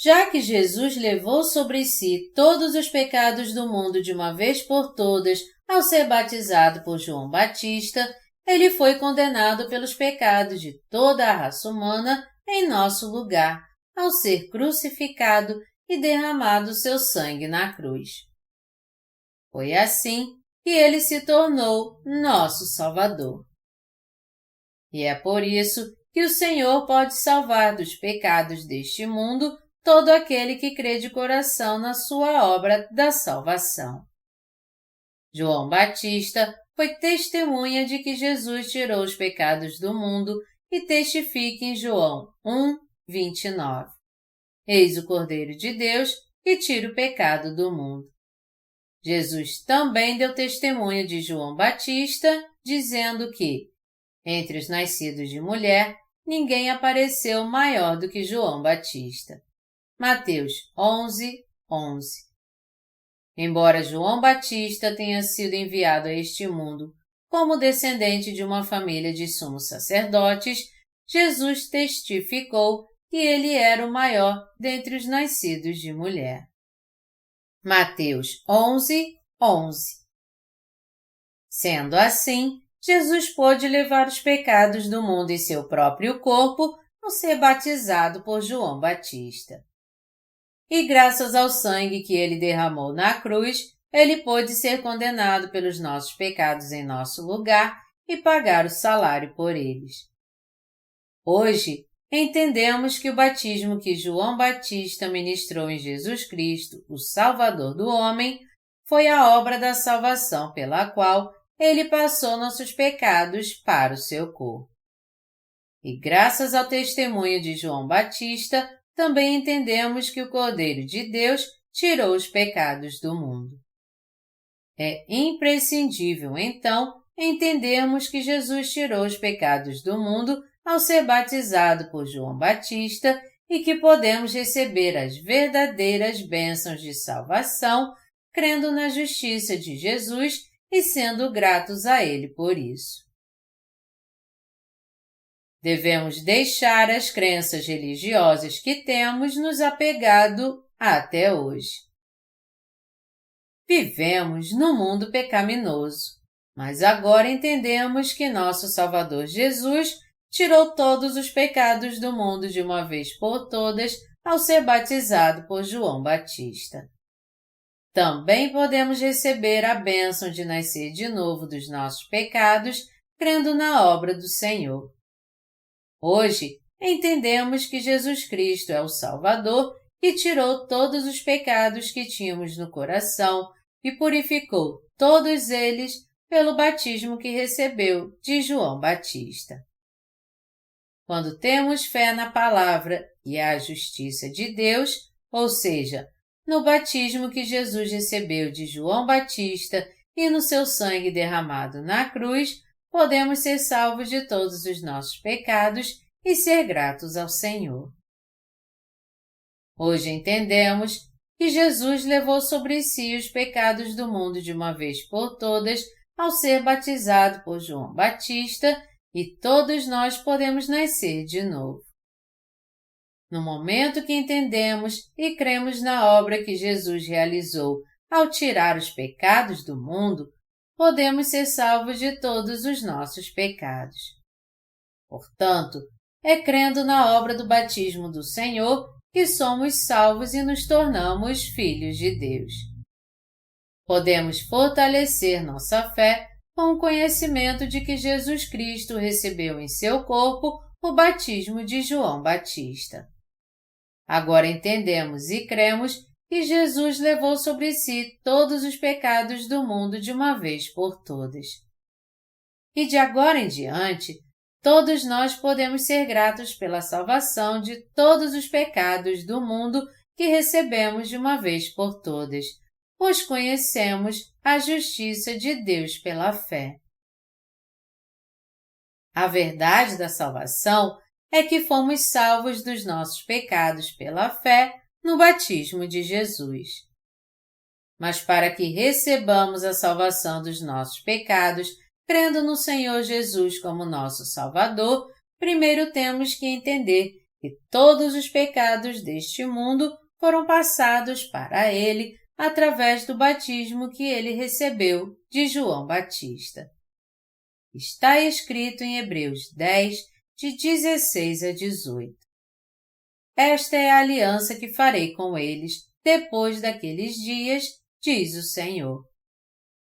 Já que Jesus levou sobre si todos os pecados do mundo de uma vez por todas ao ser batizado por João Batista, ele foi condenado pelos pecados de toda a raça humana em nosso lugar, ao ser crucificado e derramado seu sangue na cruz. Foi assim que ele se tornou nosso Salvador. E é por isso que o Senhor pode salvar dos pecados deste mundo todo aquele que crê de coração na sua obra da salvação. João Batista foi testemunha de que Jesus tirou os pecados do mundo e testifica em João 1, 29. Eis o Cordeiro de Deus que tira o pecado do mundo. Jesus também deu testemunho de João Batista, dizendo que, entre os nascidos de mulher, ninguém apareceu maior do que João Batista. Mateus 11:11. Embora João Batista tenha sido enviado a este mundo como descendente de uma família de sumos sacerdotes, Jesus testificou que ele era o maior dentre os nascidos de mulher. Mateus 11:11. Sendo assim, Jesus pôde levar os pecados do mundo em seu próprio corpo ao ser batizado por João Batista. E graças ao sangue que ele derramou na cruz, ele pôde ser condenado pelos nossos pecados em nosso lugar e pagar o salário por eles. Hoje, entendemos que o batismo que João Batista ministrou em Jesus Cristo, o Salvador do homem, foi a obra da salvação pela qual ele passou nossos pecados para o seu corpo. E graças ao testemunho de João Batista, também entendemos que o Cordeiro de Deus tirou os pecados do mundo. É imprescindível, então, entendermos que Jesus tirou os pecados do mundo ao ser batizado por João Batista e que podemos receber as verdadeiras bênçãos de salvação, crendo na justiça de Jesus e sendo gratos a Ele por isso. Devemos deixar as crenças religiosas que temos nos apegado até hoje. Vivemos num mundo pecaminoso, mas agora entendemos que nosso Salvador Jesus tirou todos os pecados do mundo de uma vez por todas ao ser batizado por João Batista. Também podemos receber a bênção de nascer de novo dos nossos pecados, crendo na obra do Senhor. Hoje, entendemos que Jesus Cristo é o Salvador e tirou todos os pecados que tínhamos no coração e purificou todos eles pelo batismo que recebeu de João Batista. Quando temos fé na palavra e a justiça de Deus, ou seja, no batismo que Jesus recebeu de João Batista e no seu sangue derramado na cruz, podemos ser salvos de todos os nossos pecados e ser gratos ao Senhor. Hoje entendemos que Jesus levou sobre si os pecados do mundo de uma vez por todas ao ser batizado por João Batista e todos nós podemos nascer de novo. No momento que entendemos e cremos na obra que Jesus realizou ao tirar os pecados do mundo, podemos ser salvos de todos os nossos pecados. Portanto, é crendo na obra do batismo do Senhor que somos salvos e nos tornamos filhos de Deus. Podemos fortalecer nossa fé com o conhecimento de que Jesus Cristo recebeu em seu corpo o batismo de João Batista. Agora entendemos e cremos que Jesus levou sobre si todos os pecados do mundo de uma vez por todas. E de agora em diante, todos nós podemos ser gratos pela salvação de todos os pecados do mundo que recebemos de uma vez por todas, pois conhecemos a justiça de Deus pela fé. A verdade da salvação é que fomos salvos dos nossos pecados pela fé no batismo de Jesus. Mas para que recebamos a salvação dos nossos pecados, crendo no Senhor Jesus como nosso Salvador, primeiro temos que entender que todos os pecados deste mundo foram passados para Ele através do batismo que Ele recebeu de João Batista. Está escrito em Hebreus 10, de 16 a 18. Esta é a aliança que farei com eles depois daqueles dias, diz o Senhor.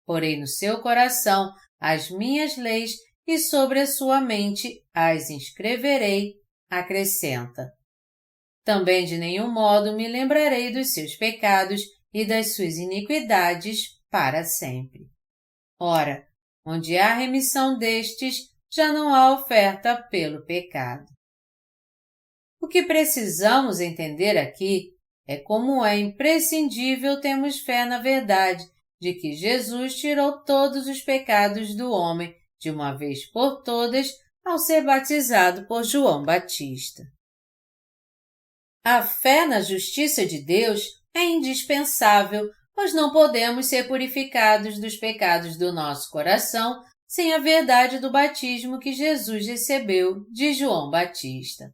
Porei no seu coração as minhas leis e sobre a sua mente as inscreverei, acrescenta. Também de nenhum modo me lembrarei dos seus pecados e das suas iniquidades para sempre. Ora, onde há remissão destes, já não há oferta pelo pecado. O que precisamos entender aqui é como é imprescindível termos fé na verdade de que Jesus tirou todos os pecados do homem de uma vez por todas ao ser batizado por João Batista. A fé na justiça de Deus é indispensável, pois não podemos ser purificados dos pecados do nosso coração sem a verdade do batismo que Jesus recebeu de João Batista.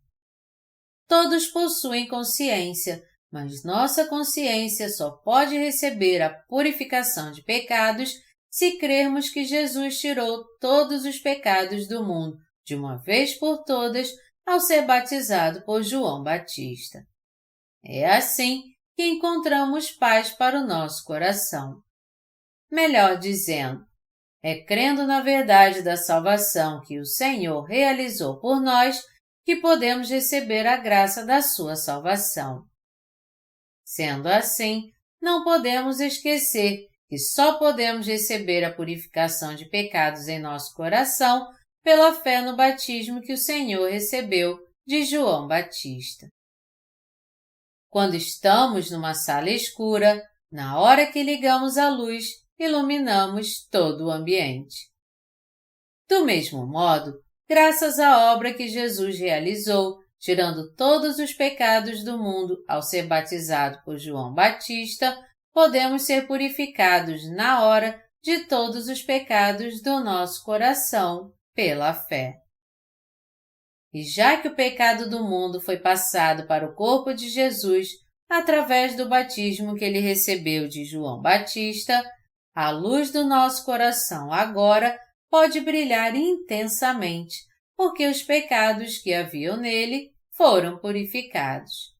Todos possuem consciência, mas nossa consciência só pode receber a purificação de pecados se crermos que Jesus tirou todos os pecados do mundo de uma vez por todas ao ser batizado por João Batista. É assim que encontramos paz para o nosso coração. Melhor dizendo, é crendo na verdade da salvação que o Senhor realizou por nós que podemos receber a graça da sua salvação. Sendo assim, não podemos esquecer que só podemos receber a purificação de pecados em nosso coração pela fé no batismo que o Senhor recebeu de João Batista. Quando estamos numa sala escura, na hora que ligamos a luz, iluminamos todo o ambiente. Do mesmo modo, graças à obra que Jesus realizou, tirando todos os pecados do mundo ao ser batizado por João Batista, podemos ser purificados na hora de todos os pecados do nosso coração pela fé. E já que o pecado do mundo foi passado para o corpo de Jesus através do batismo que ele recebeu de João Batista, a luz do nosso coração agora pode brilhar intensamente, porque os pecados que haviam nele foram purificados.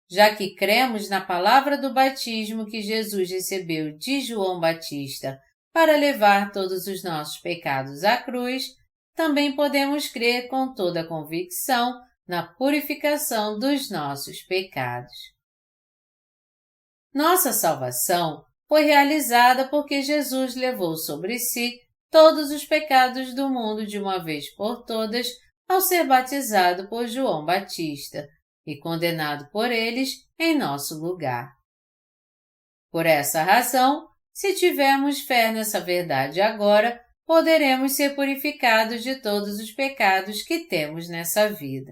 Já que cremos na palavra do batismo que Jesus recebeu de João Batista para levar todos os nossos pecados à cruz, também podemos crer com toda a convicção na purificação dos nossos pecados. Nossa salvação foi realizada porque Jesus levou sobre si todos os pecados do mundo de uma vez por todas ao ser batizado por João Batista e condenado por eles em nosso lugar. Por essa razão, se tivermos fé nessa verdade agora, poderemos ser purificados de todos os pecados que temos nessa vida.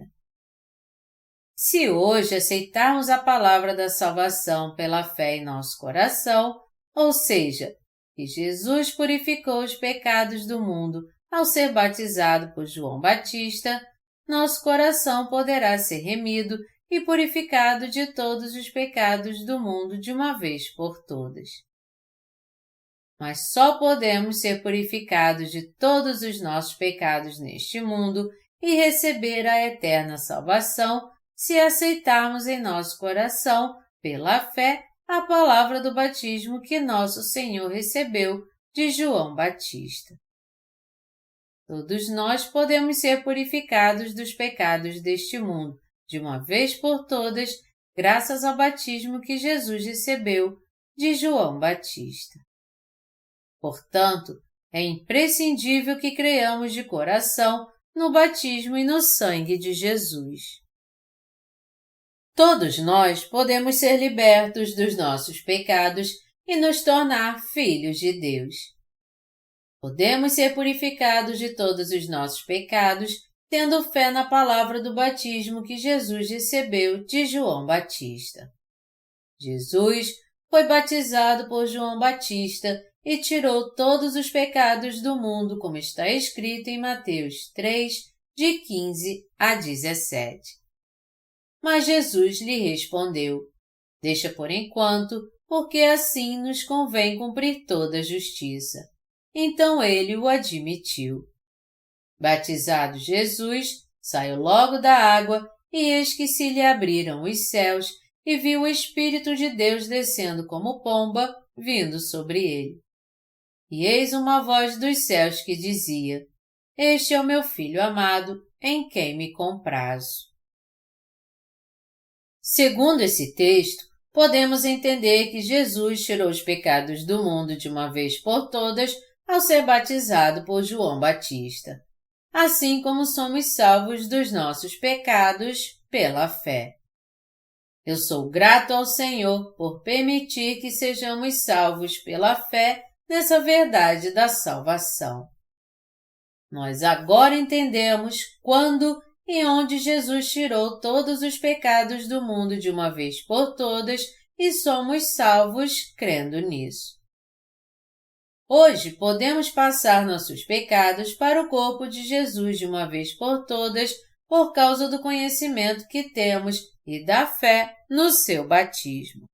Se hoje aceitarmos a palavra da salvação pela fé em nosso coração, ou seja, que Jesus purificou os pecados do mundo ao ser batizado por João Batista, nosso coração poderá ser remido e purificado de todos os pecados do mundo de uma vez por todas. Mas só podemos ser purificados de todos os nossos pecados neste mundo e receber a eterna salvação se aceitarmos em nosso coração, pela fé, a palavra do batismo que nosso Senhor recebeu de João Batista. Todos nós podemos ser purificados dos pecados deste mundo, de uma vez por todas, graças ao batismo que Jesus recebeu de João Batista. Portanto, é imprescindível que creiamos de coração no batismo e no sangue de Jesus. Todos nós podemos ser libertos dos nossos pecados e nos tornar filhos de Deus. Podemos ser purificados de todos os nossos pecados tendo fé na palavra do batismo que Jesus recebeu de João Batista. Jesus foi batizado por João Batista e tirou todos os pecados do mundo, como está escrito em Mateus 3, de 15 a 17. Mas Jesus lhe respondeu: deixa por enquanto, porque assim nos convém cumprir toda a justiça. Então ele o admitiu. Batizado Jesus, saiu logo da água, e eis que se lhe abriram os céus, e viu o Espírito de Deus descendo como pomba, vindo sobre ele. E eis uma voz dos céus que dizia: Este é o meu Filho amado, em quem me comprazo. Segundo esse texto, podemos entender que Jesus tirou os pecados do mundo de uma vez por todas ao ser batizado por João Batista, assim como somos salvos dos nossos pecados pela fé. Eu sou grato ao Senhor por permitir que sejamos salvos pela fé nessa verdade da salvação. Nós agora entendemos quando e onde Jesus tirou todos os pecados do mundo de uma vez por todas e somos salvos crendo nisso. Hoje podemos passar nossos pecados para o corpo de Jesus de uma vez por todas por causa do conhecimento que temos e da fé no seu batismo.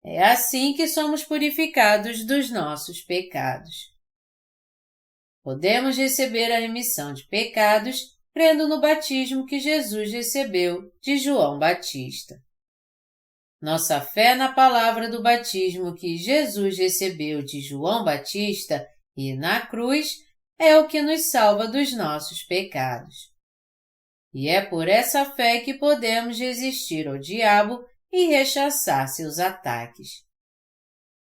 É assim que somos purificados dos nossos pecados. Podemos receber a remissão de pecados crendo no batismo que Jesus recebeu de João Batista. Nossa fé na palavra do batismo que Jesus recebeu de João Batista e na cruz é o que nos salva dos nossos pecados. E é por essa fé que podemos resistir ao diabo e rechaçar seus ataques.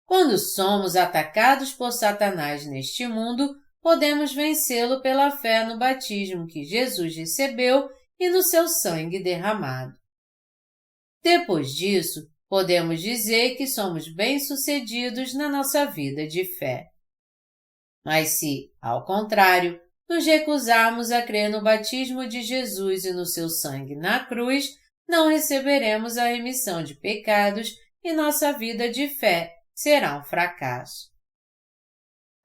Quando somos atacados por Satanás neste mundo, podemos vencê-lo pela fé no batismo que Jesus recebeu e no seu sangue derramado. Depois disso, podemos dizer que somos bem-sucedidos na nossa vida de fé. Mas se, ao contrário, nos recusarmos a crer no batismo de Jesus e no seu sangue na cruz, não receberemos a remissão de pecados e nossa vida de fé será um fracasso.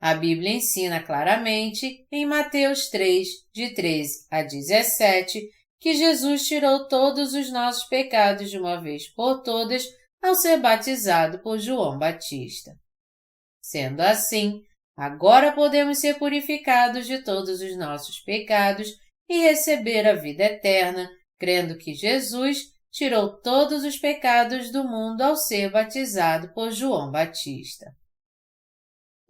A Bíblia ensina claramente, em Mateus 3, de 13 a 17, que Jesus tirou todos os nossos pecados de uma vez por todas ao ser batizado por João Batista. Sendo assim, agora podemos ser purificados de todos os nossos pecados e receber a vida eterna, crendo que Jesus tirou todos os pecados do mundo ao ser batizado por João Batista.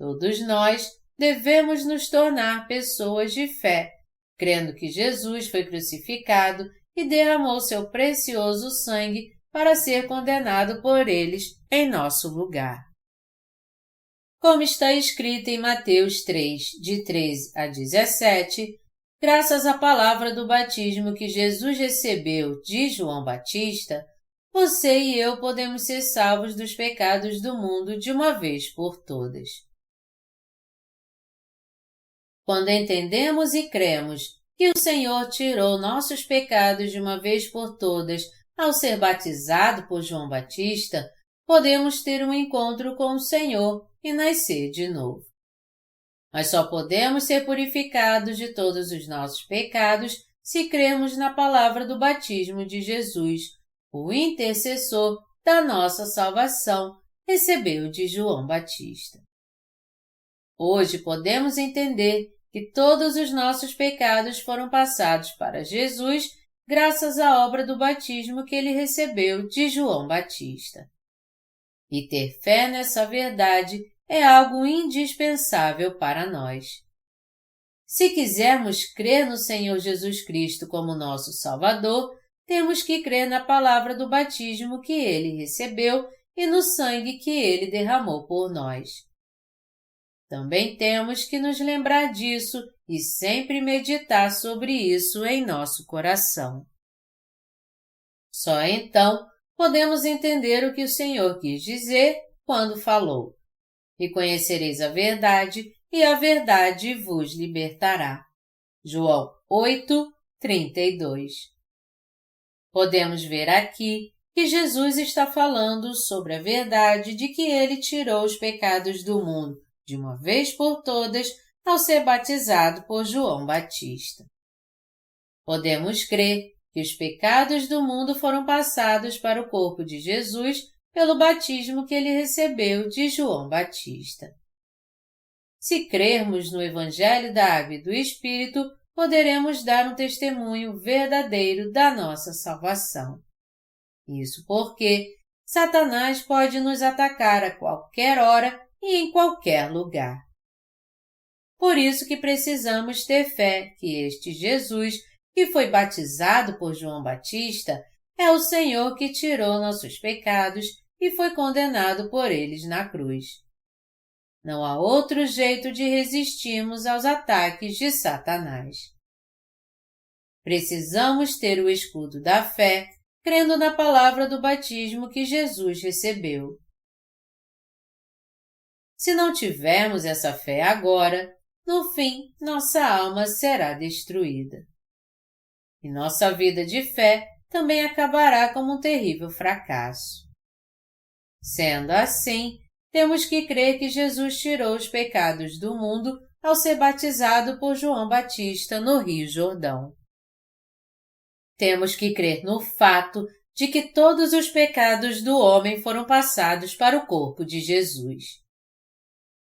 Todos nós devemos nos tornar pessoas de fé, crendo que Jesus foi crucificado e derramou seu precioso sangue para ser condenado por eles em nosso lugar. Como está escrito em Mateus 3, de 13 a 17, graças à palavra do batismo que Jesus recebeu de João Batista, você e eu podemos ser salvos dos pecados do mundo de uma vez por todas. Quando entendemos e cremos que o Senhor tirou nossos pecados de uma vez por todas ao ser batizado por João Batista, podemos ter um encontro com o Senhor e nascer de novo. Mas só podemos ser purificados de todos os nossos pecados se cremos na palavra do batismo de Jesus, o intercessor da nossa salvação, recebeu de João Batista. Hoje podemos entender que todos os nossos pecados foram passados para Jesus graças à obra do batismo que ele recebeu de João Batista. E ter fé nessa verdade é algo indispensável para nós. Se quisermos crer no Senhor Jesus Cristo como nosso Salvador, temos que crer na palavra do batismo que ele recebeu e no sangue que ele derramou por nós. Também temos que nos lembrar disso e sempre meditar sobre isso em nosso coração. Só então podemos entender o que o Senhor quis dizer quando falou: "E conhecereis a verdade, e a verdade vos libertará." João 8, 32. Podemos ver aqui que Jesus está falando sobre a verdade de que ele tirou os pecados do mundo de uma vez por todas ao ser batizado por João Batista. Podemos crer que os pecados do mundo foram passados para o corpo de Jesus pelo batismo que ele recebeu de João Batista. Se crermos no Evangelho da Água e do Espírito, poderemos dar um testemunho verdadeiro da nossa salvação. Isso porque Satanás pode nos atacar a qualquer hora e em qualquer lugar. Por isso que precisamos ter fé que este Jesus, que foi batizado por João Batista, é o Senhor que tirou nossos pecados e foi condenado por eles na cruz. Não há outro jeito de resistirmos aos ataques de Satanás. Precisamos ter o escudo da fé, crendo na palavra do batismo que Jesus recebeu. Se não tivermos essa fé agora, no fim, nossa alma será destruída. E nossa vida de fé também acabará como um terrível fracasso. Sendo assim, temos que crer que Jesus tirou os pecados do mundo ao ser batizado por João Batista no Rio Jordão. Temos que crer no fato de que todos os pecados do homem foram passados para o corpo de Jesus.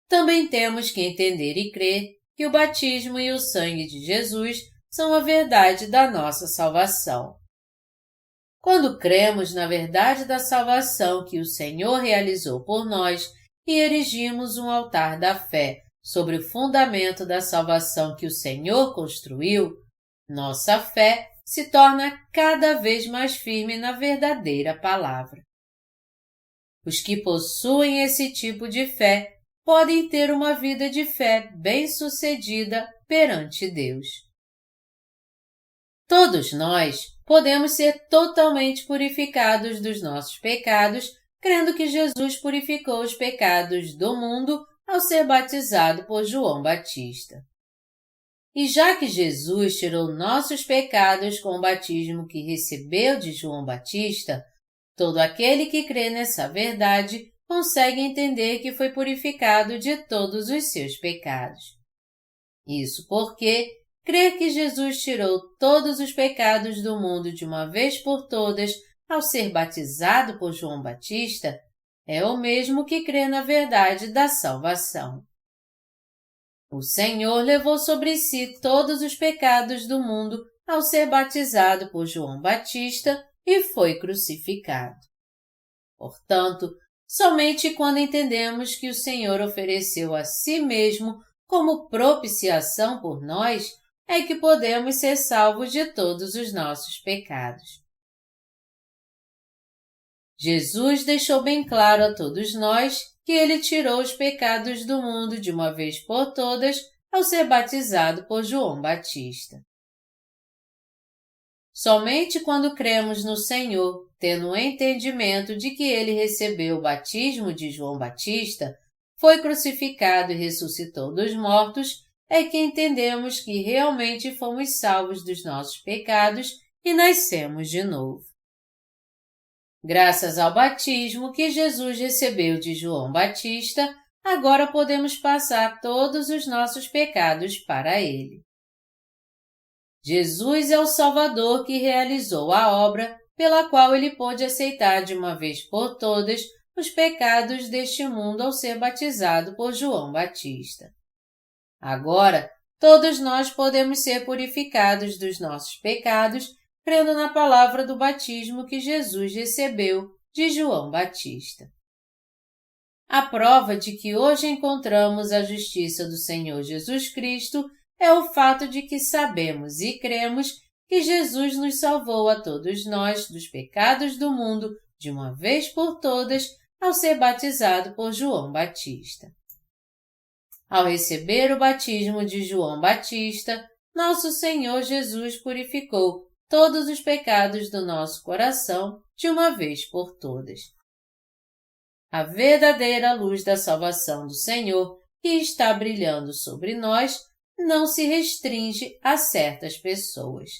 Também temos que entender e crer que o batismo e o sangue de Jesus são a verdade da nossa salvação. Quando cremos na verdade da salvação que o Senhor realizou por nós e erigimos um altar da fé sobre o fundamento da salvação que o Senhor construiu, nossa fé se torna cada vez mais firme na verdadeira palavra. Os que possuem esse tipo de fé podem ter uma vida de fé bem-sucedida perante Deus. Todos nós podemos ser totalmente purificados dos nossos pecados, crendo que Jesus purificou os pecados do mundo ao ser batizado por João Batista. E já que Jesus tirou nossos pecados com o batismo que recebeu de João Batista, todo aquele que crê nessa verdade consegue entender que foi purificado de todos os seus pecados. Isso porque crer que Jesus tirou todos os pecados do mundo de uma vez por todas ao ser batizado por João Batista é o mesmo que crer na verdade da salvação. O Senhor levou sobre si todos os pecados do mundo ao ser batizado por João Batista e foi crucificado. Portanto, somente quando entendemos que o Senhor ofereceu a si mesmo como propiciação por nós, é que podemos ser salvos de todos os nossos pecados. Jesus deixou bem claro a todos nós que Ele tirou os pecados do mundo de uma vez por todas ao ser batizado por João Batista. Somente quando cremos no Senhor, tendo o entendimento de que Ele recebeu o batismo de João Batista, foi crucificado e ressuscitou dos mortos, é que entendemos que realmente fomos salvos dos nossos pecados e nascemos de novo. Graças ao batismo que Jesus recebeu de João Batista, agora podemos passar todos os nossos pecados para Ele. Jesus é o Salvador que realizou a obra pela qual Ele pôde aceitar de uma vez por todas os pecados deste mundo ao ser batizado por João Batista. Agora, todos nós podemos ser purificados dos nossos pecados crendo na palavra do batismo que Jesus recebeu de João Batista. A prova de que hoje encontramos a justiça do Senhor Jesus Cristo é o fato de que sabemos e cremos que Jesus nos salvou a todos nós dos pecados do mundo de uma vez por todas ao ser batizado por João Batista. Ao receber o batismo de João Batista, nosso Senhor Jesus purificou todos os pecados do nosso coração de uma vez por todas. A verdadeira luz da salvação do Senhor, que está brilhando sobre nós, não se restringe a certas pessoas.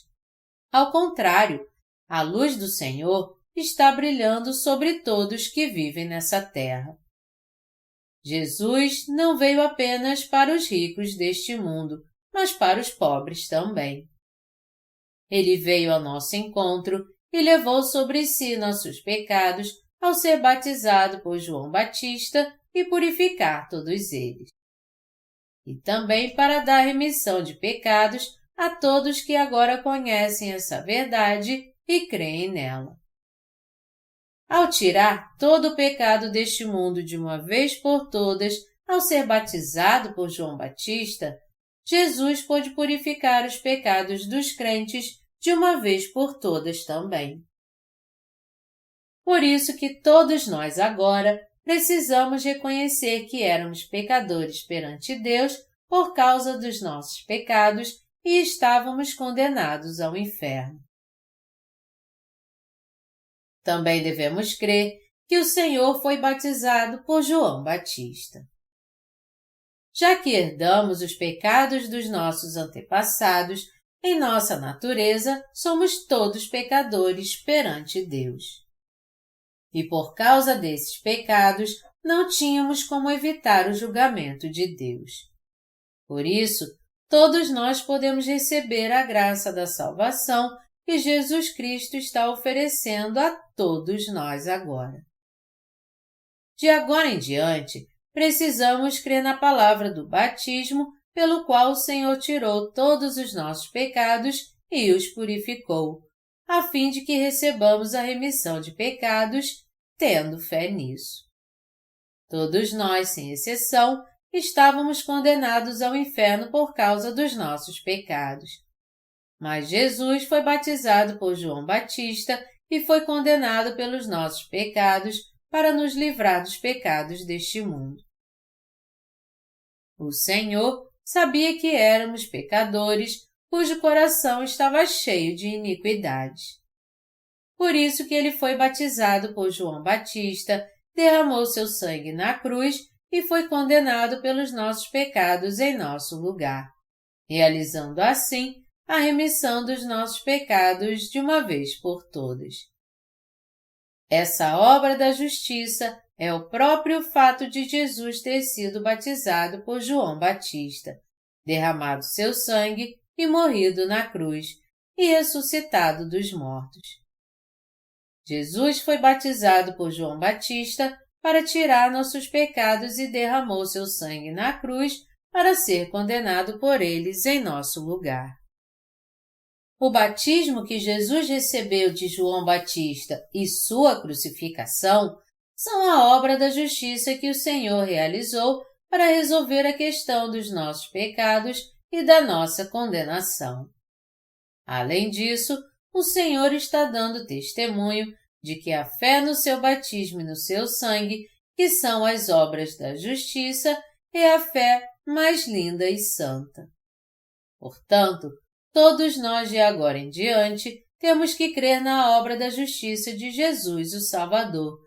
Ao contrário, a luz do Senhor está brilhando sobre todos que vivem nessa terra. Jesus não veio apenas para os ricos deste mundo, mas para os pobres também. Ele veio ao nosso encontro e levou sobre si nossos pecados ao ser batizado por João Batista e purificar todos eles. E também para dar remissão de pecados a todos que agora conhecem essa verdade e creem nela. Ao tirar todo o pecado deste mundo de uma vez por todas, ao ser batizado por João Batista, Jesus pôde purificar os pecados dos crentes de uma vez por todas também. Por isso que todos nós agora precisamos reconhecer que éramos pecadores perante Deus por causa dos nossos pecados e estávamos condenados ao inferno. Também devemos crer que o Senhor foi batizado por João Batista. já que herdamos os pecados dos nossos antepassados, em nossa natureza somos todos pecadores perante Deus. E por causa desses pecados, não tínhamos como evitar o julgamento de Deus. Por isso, todos nós podemos receber a graça da salvação que Jesus Cristo está oferecendo a todos nós agora. De agora em diante, precisamos crer na palavra do batismo, pelo qual o Senhor tirou todos os nossos pecados e os purificou, a fim de que recebamos a remissão de pecados, tendo fé nisso. Todos nós, sem exceção, estávamos condenados ao inferno por causa dos nossos pecados. Mas Jesus foi batizado por João Batista e foi condenado pelos nossos pecados para nos livrar dos pecados deste mundo. O Senhor sabia que éramos pecadores, cujo coração estava cheio de iniquidades. Por isso que ele foi batizado por João Batista, derramou seu sangue na cruz e foi condenado pelos nossos pecados em nosso lugar, realizando assim a remissão dos nossos pecados de uma vez por todas. Essa obra da justiça é o próprio fato de Jesus ter sido batizado por João Batista, derramado seu sangue e morrido na cruz, e ressuscitado dos mortos. Jesus foi batizado por João Batista para tirar nossos pecados e derramou seu sangue na cruz para ser condenado por eles em nosso lugar. O batismo que Jesus recebeu de João Batista e sua crucificação são a obra da justiça que o Senhor realizou para resolver a questão dos nossos pecados e da nossa condenação. Além disso, o Senhor está dando testemunho de que a fé no seu batismo e no seu sangue, que são as obras da justiça, é a fé mais linda e santa. Portanto, todos nós de agora em diante temos que crer na obra da justiça de Jesus, o Salvador,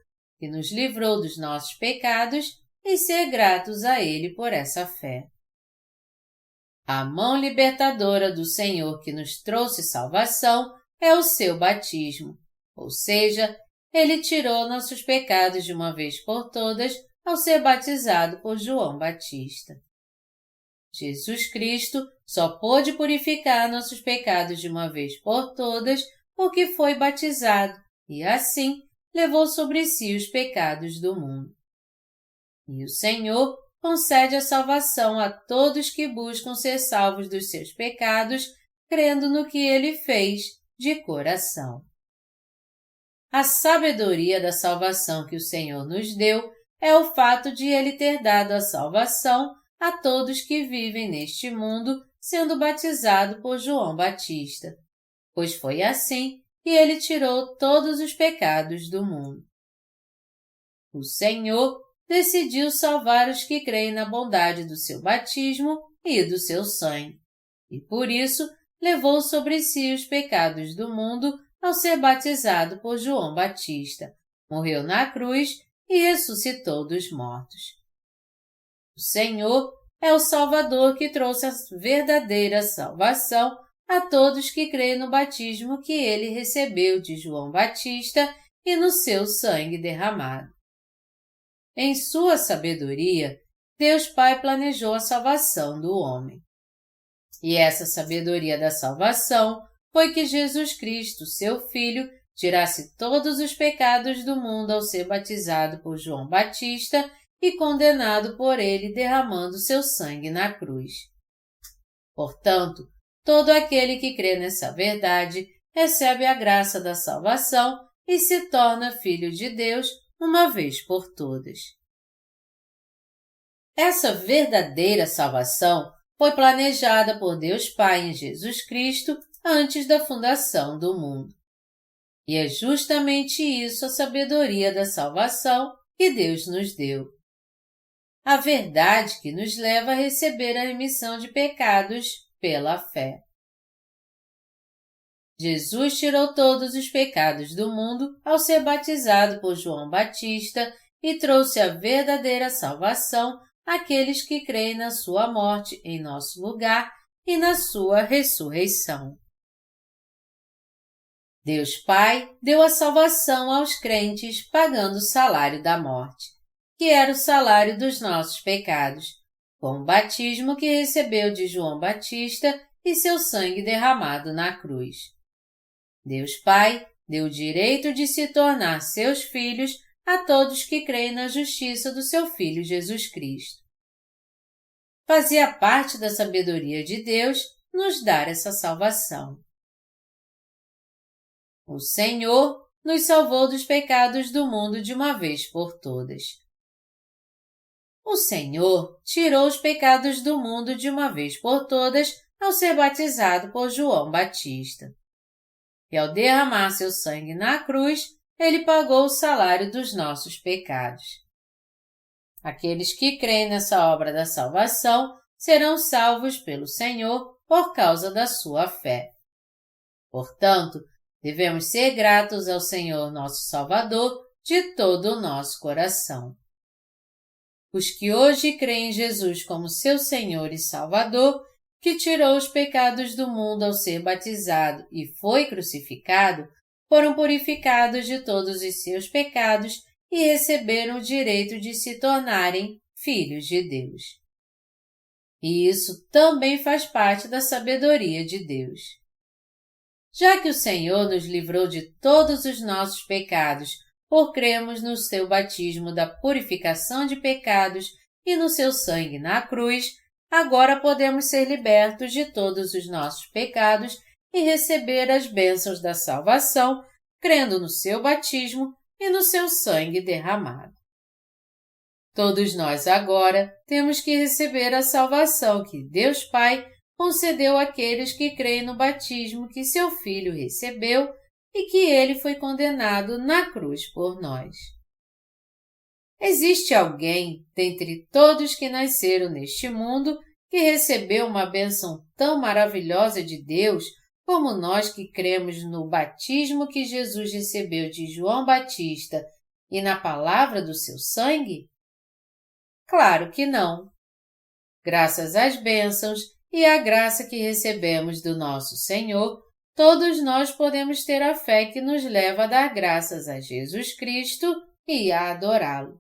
que nos livrou dos nossos pecados e ser gratos a Ele por essa fé. A mão libertadora do Senhor que nos trouxe salvação é o seu batismo, ou seja, Ele tirou nossos pecados de uma vez por todas ao ser batizado por João Batista. Jesus Cristo só pôde purificar nossos pecados de uma vez por todas porque foi batizado e, assim, levou sobre si os pecados do mundo. E o Senhor concede a salvação a todos que buscam ser salvos dos seus pecados, crendo no que Ele fez de coração. A sabedoria da salvação que o Senhor nos deu é o fato de Ele ter dado a salvação a todos que vivem neste mundo, sendo batizado por João Batista, pois foi assim que Ele tirou todos os pecados do mundo. O Senhor decidiu salvar os que creem na bondade do seu batismo e do seu sangue, e por isso levou sobre si os pecados do mundo ao ser batizado por João Batista, morreu na cruz e ressuscitou dos mortos. O Senhor é o Salvador que trouxe a verdadeira salvação a todos que creem no batismo que ele recebeu de João Batista e no seu sangue derramado. Em sua sabedoria, Deus Pai planejou a salvação do homem. E essa sabedoria da salvação foi que Jesus Cristo, seu Filho, tirasse todos os pecados do mundo ao ser batizado por João Batista e condenado por ele derramando seu sangue na cruz. Portanto, todo aquele que crê nessa verdade recebe a graça da salvação e se torna filho de Deus uma vez por todas. Essa verdadeira salvação foi planejada por Deus Pai em Jesus Cristo antes da fundação do mundo. E é justamente isso a sabedoria da salvação que Deus nos deu. A verdade que nos leva a receber a remissão de pecados pela fé. Jesus tirou todos os pecados do mundo ao ser batizado por João Batista e trouxe a verdadeira salvação aqueles que creem na sua morte em nosso lugar e na sua ressurreição. Deus Pai deu a salvação aos crentes pagando o salário da morte, que era o salário dos nossos pecados, com o batismo que recebeu de João Batista e seu sangue derramado na cruz. Deus Pai deu o direito de se tornar seus filhos a todos que creem na justiça do seu Filho Jesus Cristo. Fazia parte da sabedoria de Deus nos dar essa salvação. O Senhor nos salvou dos pecados do mundo de uma vez por todas. O Senhor tirou os pecados do mundo de uma vez por todas ao ser batizado por João Batista. E ao derramar seu sangue na cruz, ele pagou o salário dos nossos pecados. Aqueles que creem nessa obra da salvação serão salvos pelo Senhor por causa da sua fé. Portanto, devemos ser gratos ao Senhor nosso Salvador de todo o nosso coração. Os que hoje creem em Jesus como seu Senhor e Salvador, que tirou os pecados do mundo ao ser batizado e foi crucificado, foram purificados de todos os seus pecados e receberam o direito de se tornarem filhos de Deus. E isso também faz parte da sabedoria de Deus. Já que o Senhor nos livrou de todos os nossos pecados por crermos no seu batismo da purificação de pecados e no seu sangue na cruz, agora podemos ser libertos de todos os nossos pecados e receber as bênçãos da salvação, crendo no seu batismo e no seu sangue derramado. Todos nós agora temos que receber a salvação que Deus Pai concedeu àqueles que creem no batismo que seu Filho recebeu e que ele foi condenado na cruz por nós. Existe alguém, dentre todos que nasceram neste mundo, que recebeu uma bênção tão maravilhosa de Deus como nós que cremos no batismo que Jesus recebeu de João Batista e na palavra do seu sangue? Claro que não. Graças às bênçãos e à graça que recebemos do nosso Senhor, todos nós podemos ter a fé que nos leva a dar graças a Jesus Cristo e a adorá-lo.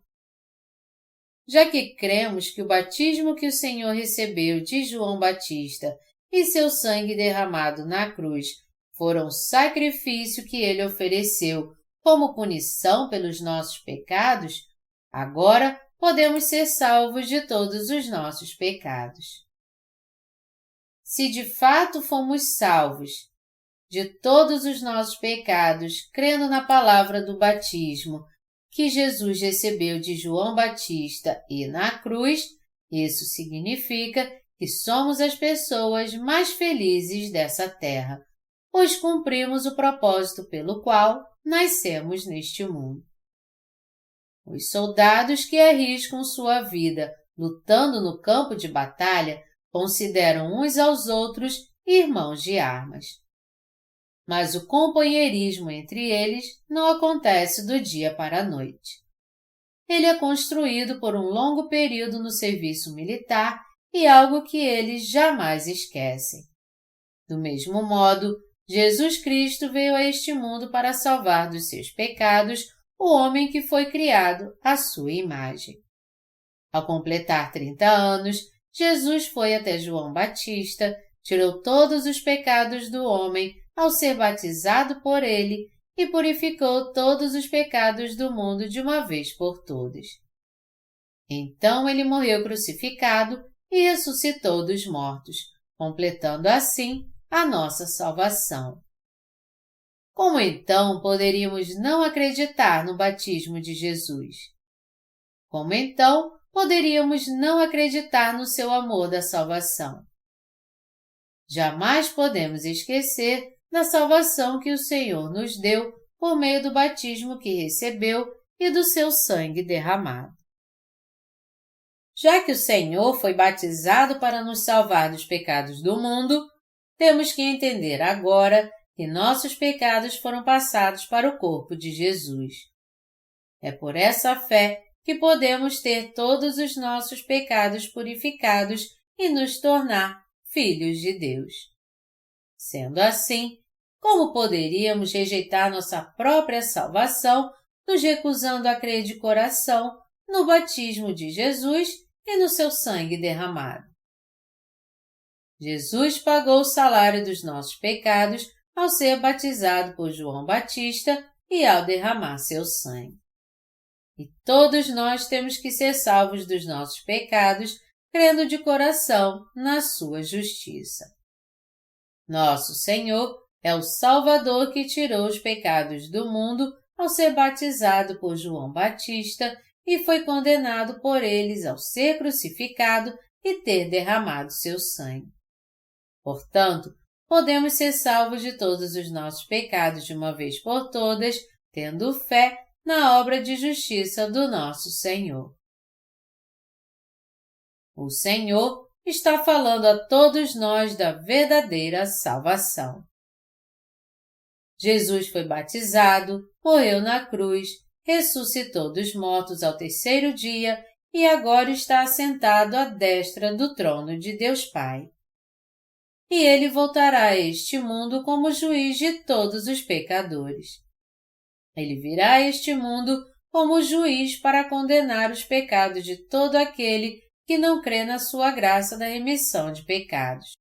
Já que cremos que o batismo que o Senhor recebeu de João Batista e seu sangue derramado na cruz foram o sacrifício que ele ofereceu como punição pelos nossos pecados, agora podemos ser salvos de todos os nossos pecados. Se de fato fomos salvos de todos os nossos pecados, crendo na palavra do batismo que Jesus recebeu de João Batista e na cruz, isso significa que somos as pessoas mais felizes dessa terra, pois cumprimos o propósito pelo qual nascemos neste mundo. Os soldados que arriscam sua vida lutando no campo de batalha consideram uns aos outros irmãos de armas. Mas o companheirismo entre eles não acontece do dia para a noite. Ele é construído por um longo período no serviço militar e algo que eles jamais esquecem. Do mesmo modo, Jesus Cristo veio a este mundo para salvar dos seus pecados o homem que foi criado à sua imagem. Ao completar 30 anos, Jesus foi até João Batista, tirou todos os pecados do homem ao ser batizado por ele e purificou todos os pecados do mundo de uma vez por todas. Então ele morreu crucificado e ressuscitou dos mortos, completando assim a nossa salvação. Como então poderíamos não acreditar no batismo de Jesus? Como então poderíamos não acreditar no seu amor da salvação? Jamais podemos esquecer da salvação que o Senhor nos deu por meio do batismo que recebeu e do seu sangue derramado. Já que o Senhor foi batizado para nos salvar dos pecados do mundo, temos que entender agora que nossos pecados foram passados para o corpo de Jesus. É por essa fé que podemos ter todos os nossos pecados purificados e nos tornar filhos de Deus. Sendo assim, como poderíamos rejeitar nossa própria salvação, nos recusando a crer de coração no batismo de Jesus e no seu sangue derramado? Jesus pagou o salário dos nossos pecados ao ser batizado por João Batista e ao derramar seu sangue. E todos nós temos que ser salvos dos nossos pecados, crendo de coração na sua justiça. Nosso Senhor é o Salvador que tirou os pecados do mundo ao ser batizado por João Batista e foi condenado por eles ao ser crucificado e ter derramado seu sangue. Portanto, podemos ser salvos de todos os nossos pecados de uma vez por todas, tendo fé na obra de justiça do nosso Senhor. O Senhor está falando a todos nós da verdadeira salvação. Jesus foi batizado, morreu na cruz, ressuscitou dos mortos ao terceiro dia e agora está assentado à destra do trono de Deus Pai. E ele voltará a este mundo como juiz de todos os pecadores. Ele virá a este mundo como juiz para condenar os pecados de todo aquele que não crê na sua graça da remissão de pecados,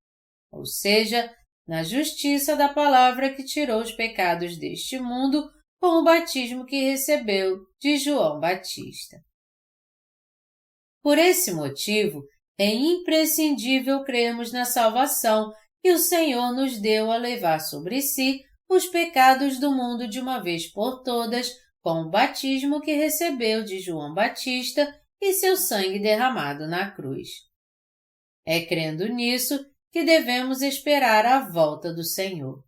ou seja, na justiça da palavra que tirou os pecados deste mundo com o batismo que recebeu de João Batista. Por esse motivo, é imprescindível crermos na salvação que o Senhor nos deu a levar sobre si os pecados do mundo de uma vez por todas, com o batismo que recebeu de João Batista e seu sangue derramado na cruz. É crendo nisso que devemos esperar a volta do Senhor.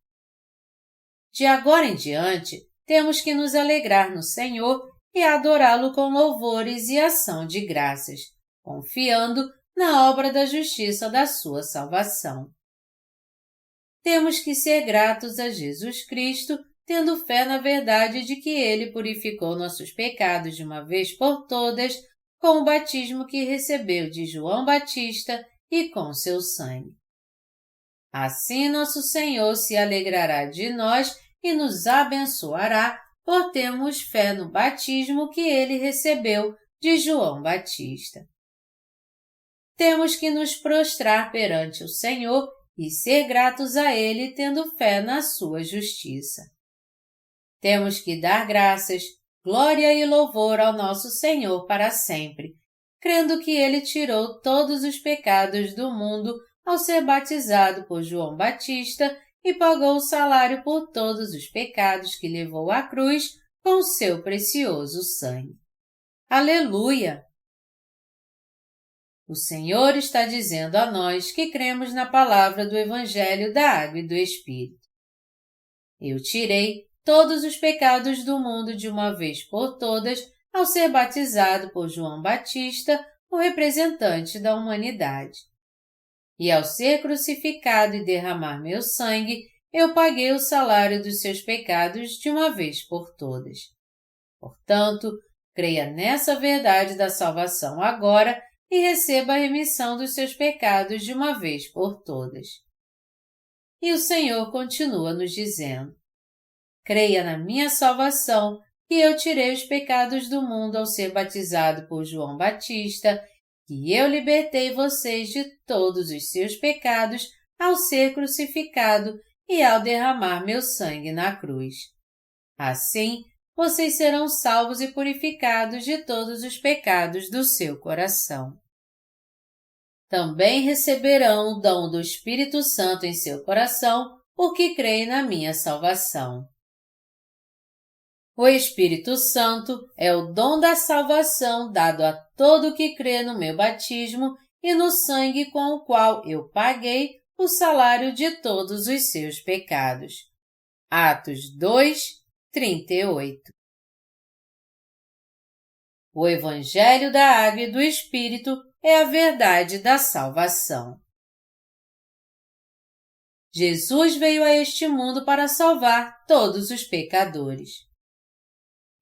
De agora em diante, temos que nos alegrar no Senhor e adorá-lo com louvores e ação de graças, confiando na obra da justiça da sua salvação. Temos que ser gratos a Jesus Cristo, tendo fé na verdade de que Ele purificou nossos pecados de uma vez por todas, com o batismo que recebeu de João Batista e com seu sangue. Assim nosso Senhor se alegrará de nós e nos abençoará por termos fé no batismo que Ele recebeu de João Batista. Temos que nos prostrar perante o Senhor e ser gratos a Ele tendo fé na sua justiça. Temos que dar graças, glória e louvor ao nosso Senhor para sempre, crendo que Ele tirou todos os pecados do mundo ao ser batizado por João Batista e pagou o salário por todos os pecados que levou à cruz com seu precioso sangue. Aleluia! O Senhor está dizendo a nós que cremos na palavra do Evangelho da Água e do Espírito. Eu tirei todos os pecados do mundo de uma vez por todas ao ser batizado por João Batista, o representante da humanidade. E ao ser crucificado e derramar meu sangue, eu paguei o salário dos seus pecados de uma vez por todas. Portanto, creia nessa verdade da salvação agora e receba a remissão dos seus pecados de uma vez por todas. E o Senhor continua nos dizendo: creia na minha salvação, que eu tirei os pecados do mundo ao ser batizado por João Batista, que eu libertei vocês de todos os seus pecados ao ser crucificado e ao derramar meu sangue na cruz. Assim, vocês serão salvos e purificados de todos os pecados do seu coração. Também receberão o dom do Espírito Santo em seu coração, porque creem na minha salvação. O Espírito Santo é o dom da salvação dado a todo que crê no meu batismo e no sangue com o qual eu paguei o salário de todos os seus pecados. Atos 2, 38. O Evangelho da Água e do Espírito é a verdade da salvação. Jesus veio a este mundo para salvar todos os pecadores.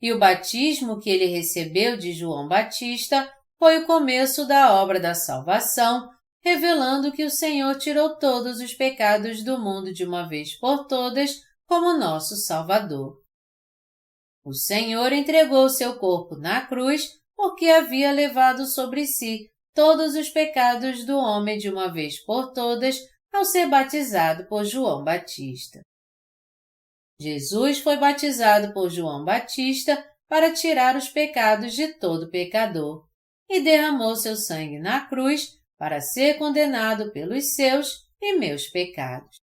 E o batismo que ele recebeu de João Batista foi o começo da obra da salvação, revelando que o Senhor tirou todos os pecados do mundo de uma vez por todas como nosso Salvador. O Senhor entregou seu corpo na cruz porque havia levado sobre si todos os pecados do homem de uma vez por todas ao ser batizado por João Batista. Jesus foi batizado por João Batista para tirar os pecados de todo pecador e derramou seu sangue na cruz para ser condenado pelos seus e meus pecados.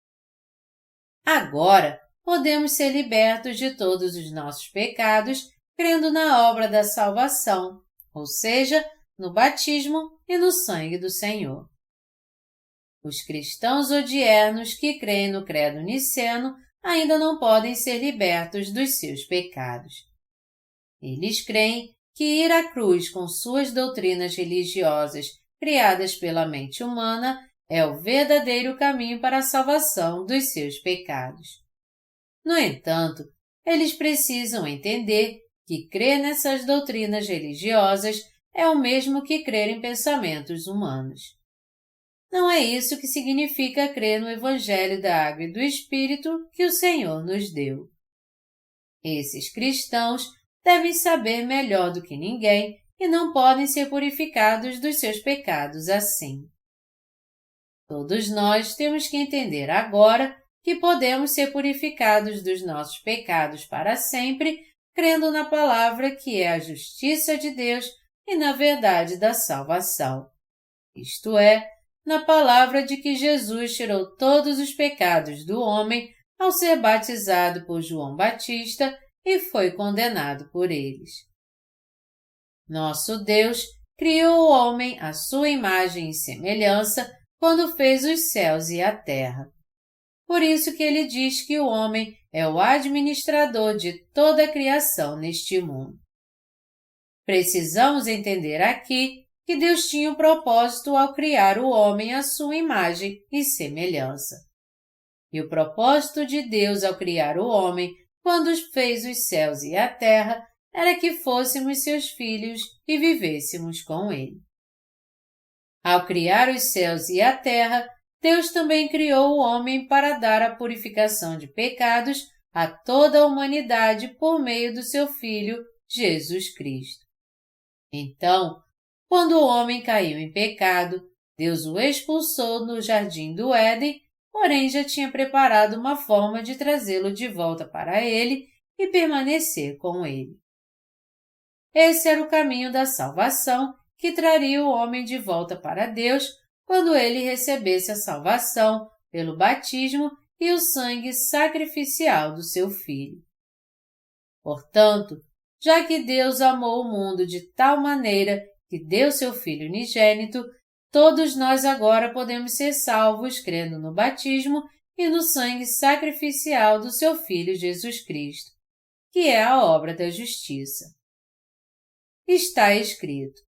Agora, podemos ser libertos de todos os nossos pecados crendo na obra da salvação, ou seja, no batismo e no sangue do Senhor. Os cristãos odiernos que creem no credo niceno ainda não podem ser libertos dos seus pecados. Eles creem que ir à cruz com suas doutrinas religiosas criadas pela mente humana é o verdadeiro caminho para a salvação dos seus pecados. No entanto, eles precisam entender que crer nessas doutrinas religiosas é o mesmo que crer em pensamentos humanos. Não é isso que significa crer no Evangelho da Água e do Espírito que o Senhor nos deu. Esses cristãos devem saber melhor do que ninguém e não podem ser purificados dos seus pecados assim. Todos nós temos que entender agora que podemos ser purificados dos nossos pecados para sempre, crendo na palavra que é a justiça de Deus e na verdade da salvação. Isto é, na palavra de que Jesus tirou todos os pecados do homem ao ser batizado por João Batista e foi condenado por eles. Nosso Deus criou o homem à sua imagem e semelhança quando fez os céus e a terra. Por isso que ele diz que o homem é o administrador de toda a criação neste mundo. Precisamos entender aqui que Deus tinha um propósito ao criar o homem à sua imagem e semelhança. E o propósito de Deus ao criar o homem, quando fez os céus e a terra, era que fôssemos seus filhos e vivêssemos com ele. Ao criar os céus e a terra, Deus também criou o homem para dar a purificação de pecados a toda a humanidade por meio do seu Filho, Jesus Cristo. Então, quando o homem caiu em pecado, Deus o expulsou no jardim do Éden, porém já tinha preparado uma forma de trazê-lo de volta para ele e permanecer com ele. Esse era o caminho da salvação que traria o homem de volta para Deus quando ele recebesse a salvação pelo batismo e o sangue sacrificial do seu Filho. Portanto, já que Deus amou o mundo de tal maneira que deu seu Filho unigênito, todos nós agora podemos ser salvos crendo no batismo e no sangue sacrificial do seu Filho Jesus Cristo, que é a obra da justiça. Está escrito: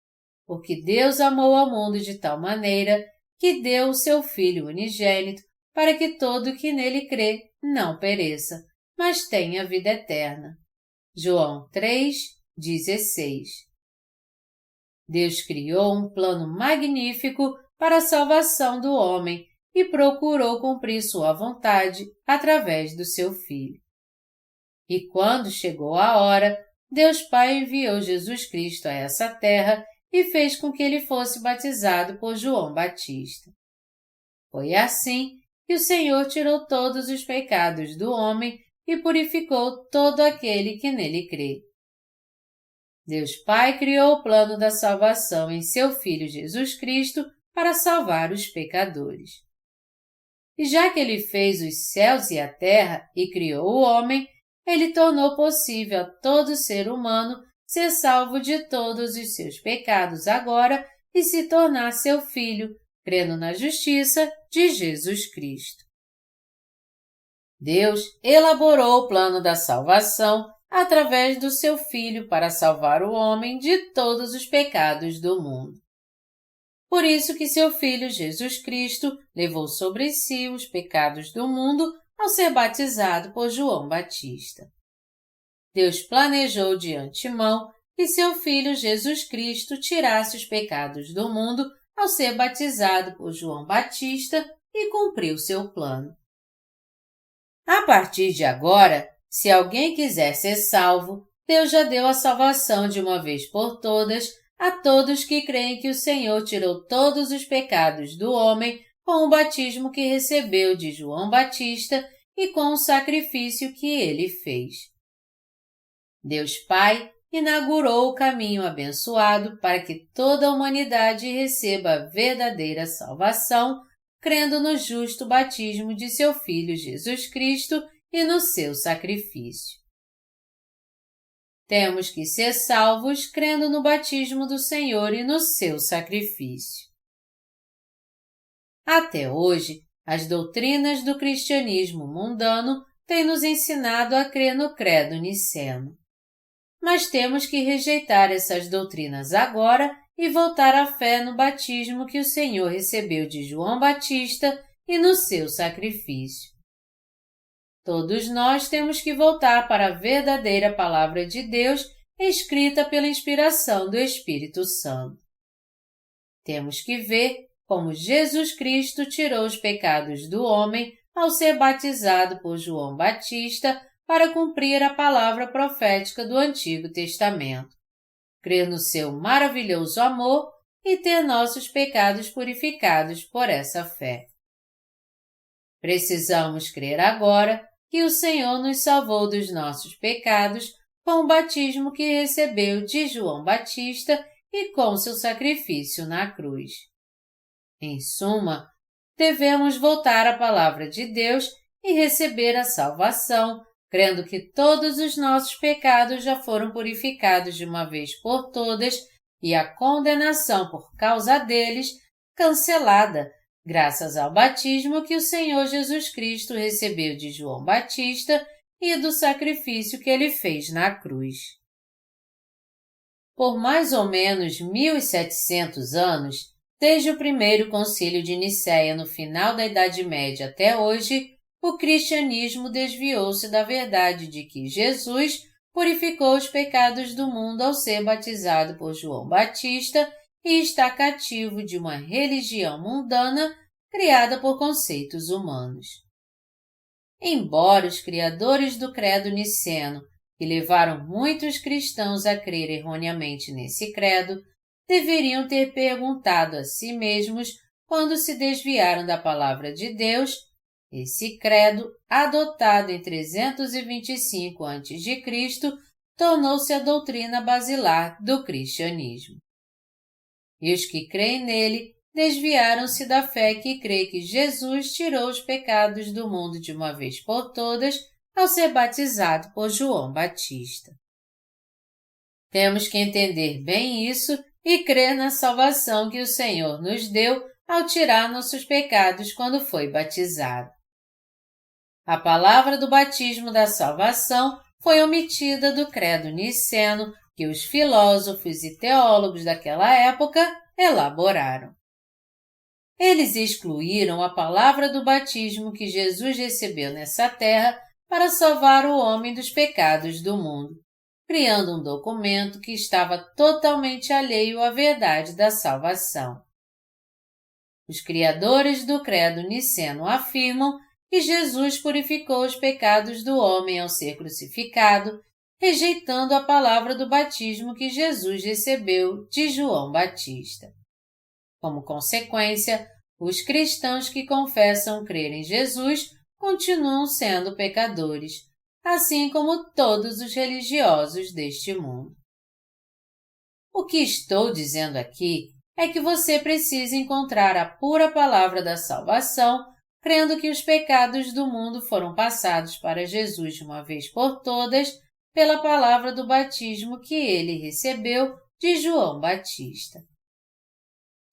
porque Deus amou ao mundo de tal maneira que deu o seu Filho unigênito para que todo o que nele crê não pereça, mas tenha vida eterna. João 3:16. Deus criou um plano magnífico para a salvação do homem e procurou cumprir sua vontade através do seu Filho. E quando chegou a hora, Deus Pai enviou Jesus Cristo a essa terra e fez com que ele fosse batizado por João Batista. Foi assim que o Senhor tirou todos os pecados do homem e purificou todo aquele que nele crê. Deus Pai criou o plano da salvação em seu Filho Jesus Cristo para salvar os pecadores. E já que ele fez os céus e a terra e criou o homem, ele tornou possível a todo ser humano ser salvo de todos os seus pecados agora e se tornar seu filho, crendo na justiça de Jesus Cristo. Deus elaborou o plano da salvação através do seu Filho para salvar o homem de todos os pecados do mundo. Por isso que seu Filho Jesus Cristo levou sobre si os pecados do mundo ao ser batizado por João Batista. Deus planejou de antemão que seu Filho Jesus Cristo tirasse os pecados do mundo ao ser batizado por João Batista e cumpriu seu plano. A partir de agora, se alguém quiser ser salvo, Deus já deu a salvação de uma vez por todas a todos que creem que o Senhor tirou todos os pecados do homem com o batismo que recebeu de João Batista e com o sacrifício que ele fez. Deus Pai inaugurou o caminho abençoado para que toda a humanidade receba a verdadeira salvação, crendo no justo batismo de seu Filho Jesus Cristo e no seu sacrifício. Temos que ser salvos crendo no batismo do Senhor e no seu sacrifício. Até hoje, as doutrinas do cristianismo mundano têm nos ensinado a crer no credo niceno. Mas temos que rejeitar essas doutrinas agora e voltar à fé no batismo que o Senhor recebeu de João Batista e no seu sacrifício. Todos nós temos que voltar para a verdadeira Palavra de Deus escrita pela inspiração do Espírito Santo. Temos que ver como Jesus Cristo tirou os pecados do homem ao ser batizado por João Batista para cumprir a palavra profética do Antigo Testamento, crer no seu maravilhoso amor e ter nossos pecados purificados por essa fé. Precisamos crer agora que o Senhor nos salvou dos nossos pecados com o batismo que recebeu de João Batista e com seu sacrifício na cruz. Em suma, devemos voltar à Palavra de Deus e receber a salvação, crendo que todos os nossos pecados já foram purificados de uma vez por todas e a condenação por causa deles cancelada, graças ao batismo que o Senhor Jesus Cristo recebeu de João Batista e do sacrifício que ele fez na cruz. Por mais ou menos 1700 anos, desde o primeiro concílio de Nicéia no final da Idade Média até hoje, o cristianismo desviou-se da verdade de que Jesus purificou os pecados do mundo ao ser batizado por João Batista e está cativo de uma religião mundana criada por conceitos humanos. Embora os criadores do credo niceno, que levaram muitos cristãos a crer erroneamente nesse credo, deveriam ter perguntado a si mesmos quando se desviaram da palavra de Deus, esse credo, adotado em 325 a.C., tornou-se a doutrina basilar do cristianismo. E os que creem nele desviaram-se da fé que crê que Jesus tirou os pecados do mundo de uma vez por todas ao ser batizado por João Batista. Temos que entender bem isso e crer na salvação que o Senhor nos deu ao tirar nossos pecados quando foi batizado. A palavra do batismo da salvação foi omitida do credo niceno que os filósofos e teólogos daquela época elaboraram. Eles excluíram a palavra do batismo que Jesus recebeu nessa terra para salvar o homem dos pecados do mundo, criando um documento que estava totalmente alheio à verdade da salvação. Os criadores do credo niceno afirmam que Jesus purificou os pecados do homem ao ser crucificado, rejeitando a palavra do batismo que Jesus recebeu de João Batista. Como consequência, os cristãos que confessam crer em Jesus continuam sendo pecadores, assim como todos os religiosos deste mundo. O que estou dizendo aqui é que você precisa encontrar a pura palavra da salvação, crendo que os pecados do mundo foram passados para Jesus de uma vez por todas pela palavra do batismo que ele recebeu de João Batista.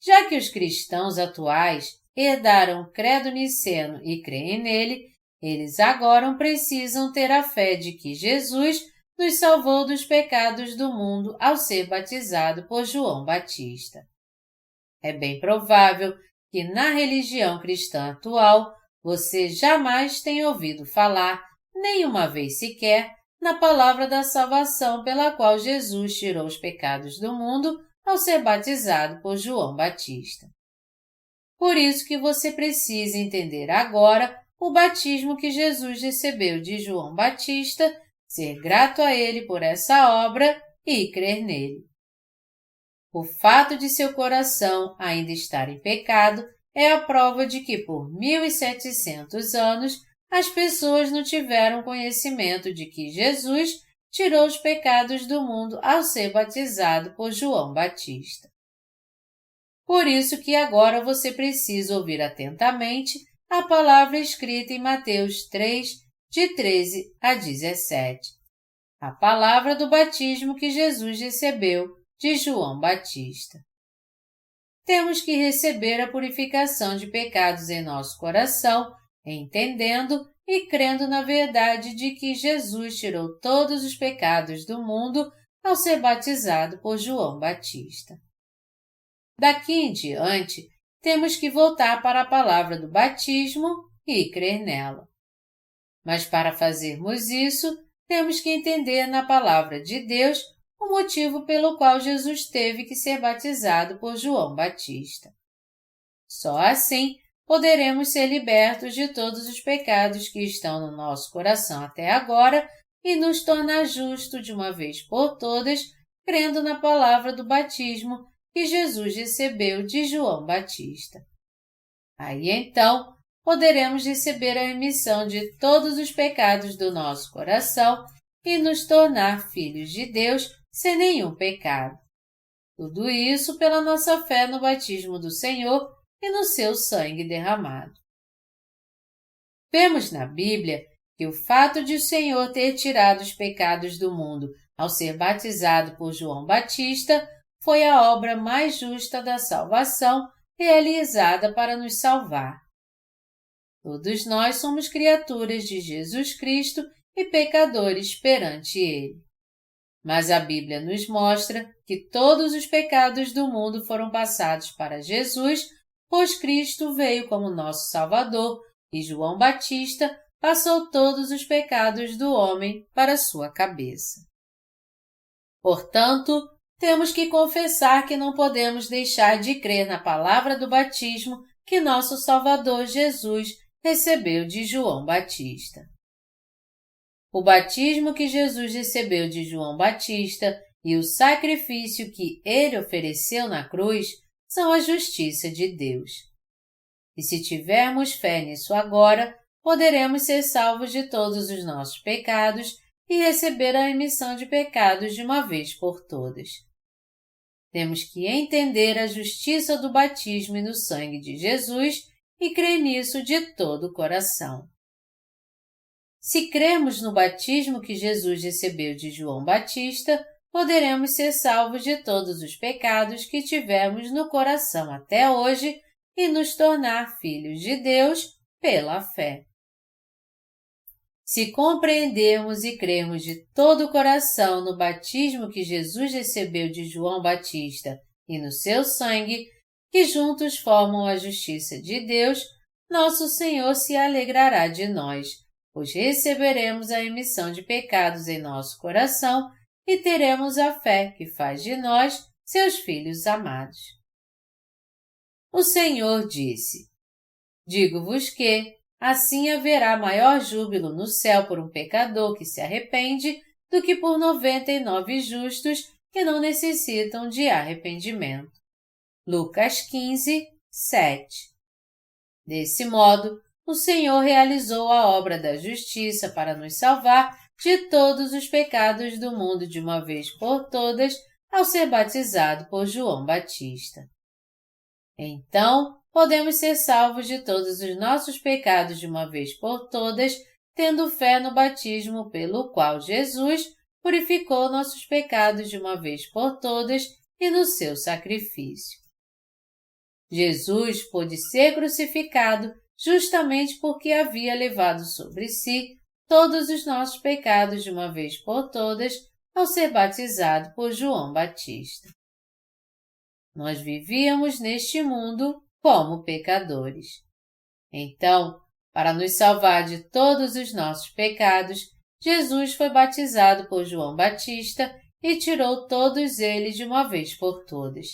Já que os cristãos atuais herdaram o credo niceno e creem nele, eles agora precisam ter a fé de que Jesus nos salvou dos pecados do mundo ao ser batizado por João Batista. É bem provável que na religião cristã atual você jamais tenha ouvido falar, nem uma vez sequer, na palavra da salvação pela qual Jesus tirou os pecados do mundo ao ser batizado por João Batista. Por isso que você precisa entender agora o batismo que Jesus recebeu de João Batista, ser grato a ele por essa obra e crer nele. O fato de seu coração ainda estar em pecado é a prova de que por 1700 anos as pessoas não tiveram conhecimento de que Jesus tirou os pecados do mundo ao ser batizado por João Batista. Por isso que agora você precisa ouvir atentamente a palavra escrita em Mateus 3, de 13 a 17. A palavra do batismo que Jesus recebeu de João Batista. Temos que receber a purificação de pecados em nosso coração, entendendo e crendo na verdade de que Jesus tirou todos os pecados do mundo ao ser batizado por João Batista. Daqui em diante, temos que voltar para a palavra do batismo e crer nela. Mas para fazermos isso, temos que entender na palavra de Deus o motivo pelo qual Jesus teve que ser batizado por João Batista. Só assim poderemos ser libertos de todos os pecados que estão no nosso coração até agora e nos tornar justos de uma vez por todas, crendo na palavra do batismo que Jesus recebeu de João Batista. Aí então, poderemos receber a remissão de todos os pecados do nosso coração e nos tornar filhos de Deus sem nenhum pecado. Tudo isso pela nossa fé no batismo do Senhor e no seu sangue derramado. Vemos na Bíblia que o fato de o Senhor ter tirado os pecados do mundo ao ser batizado por João Batista foi a obra mais justa da salvação realizada para nos salvar. Todos nós somos criaturas de Jesus Cristo e pecadores perante Ele. Mas a Bíblia nos mostra que todos os pecados do mundo foram passados para Jesus, pois Cristo veio como nosso Salvador e João Batista passou todos os pecados do homem para sua cabeça. Portanto, temos que confessar que não podemos deixar de crer na palavra do batismo que nosso Salvador Jesus recebeu de João Batista. O batismo que Jesus recebeu de João Batista e o sacrifício que ele ofereceu na cruz são a justiça de Deus. E se tivermos fé nisso agora, poderemos ser salvos de todos os nossos pecados e receber a remissão de pecados de uma vez por todas. Temos que entender a justiça do batismo e do sangue de Jesus e crer nisso de todo o coração. Se crermos no batismo que Jesus recebeu de João Batista, poderemos ser salvos de todos os pecados que tivemos no coração até hoje e nos tornar filhos de Deus pela fé. Se compreendermos e crermos de todo o coração no batismo que Jesus recebeu de João Batista e no seu sangue, que juntos formam a justiça de Deus, nosso Senhor se alegrará de nós, pois receberemos a remissão de pecados em nosso coração e teremos a fé que faz de nós seus filhos amados. O Senhor disse: Digo-vos que, assim haverá maior júbilo no céu por um pecador que se arrepende do que por 99 justos que não necessitam de arrependimento. Lucas 15, 7. Desse modo, o Senhor realizou a obra da justiça para nos salvar de todos os pecados do mundo de uma vez por todas ao ser batizado por João Batista. Então, podemos ser salvos de todos os nossos pecados de uma vez por todas, tendo fé no batismo pelo qual Jesus purificou nossos pecados de uma vez por todas e no seu sacrifício. Jesus pôde ser crucificado justamente porque havia levado sobre si todos os nossos pecados de uma vez por todas ao ser batizado por João Batista. Nós vivíamos neste mundo como pecadores. Então, para nos salvar de todos os nossos pecados, Jesus foi batizado por João Batista e tirou todos eles de uma vez por todas.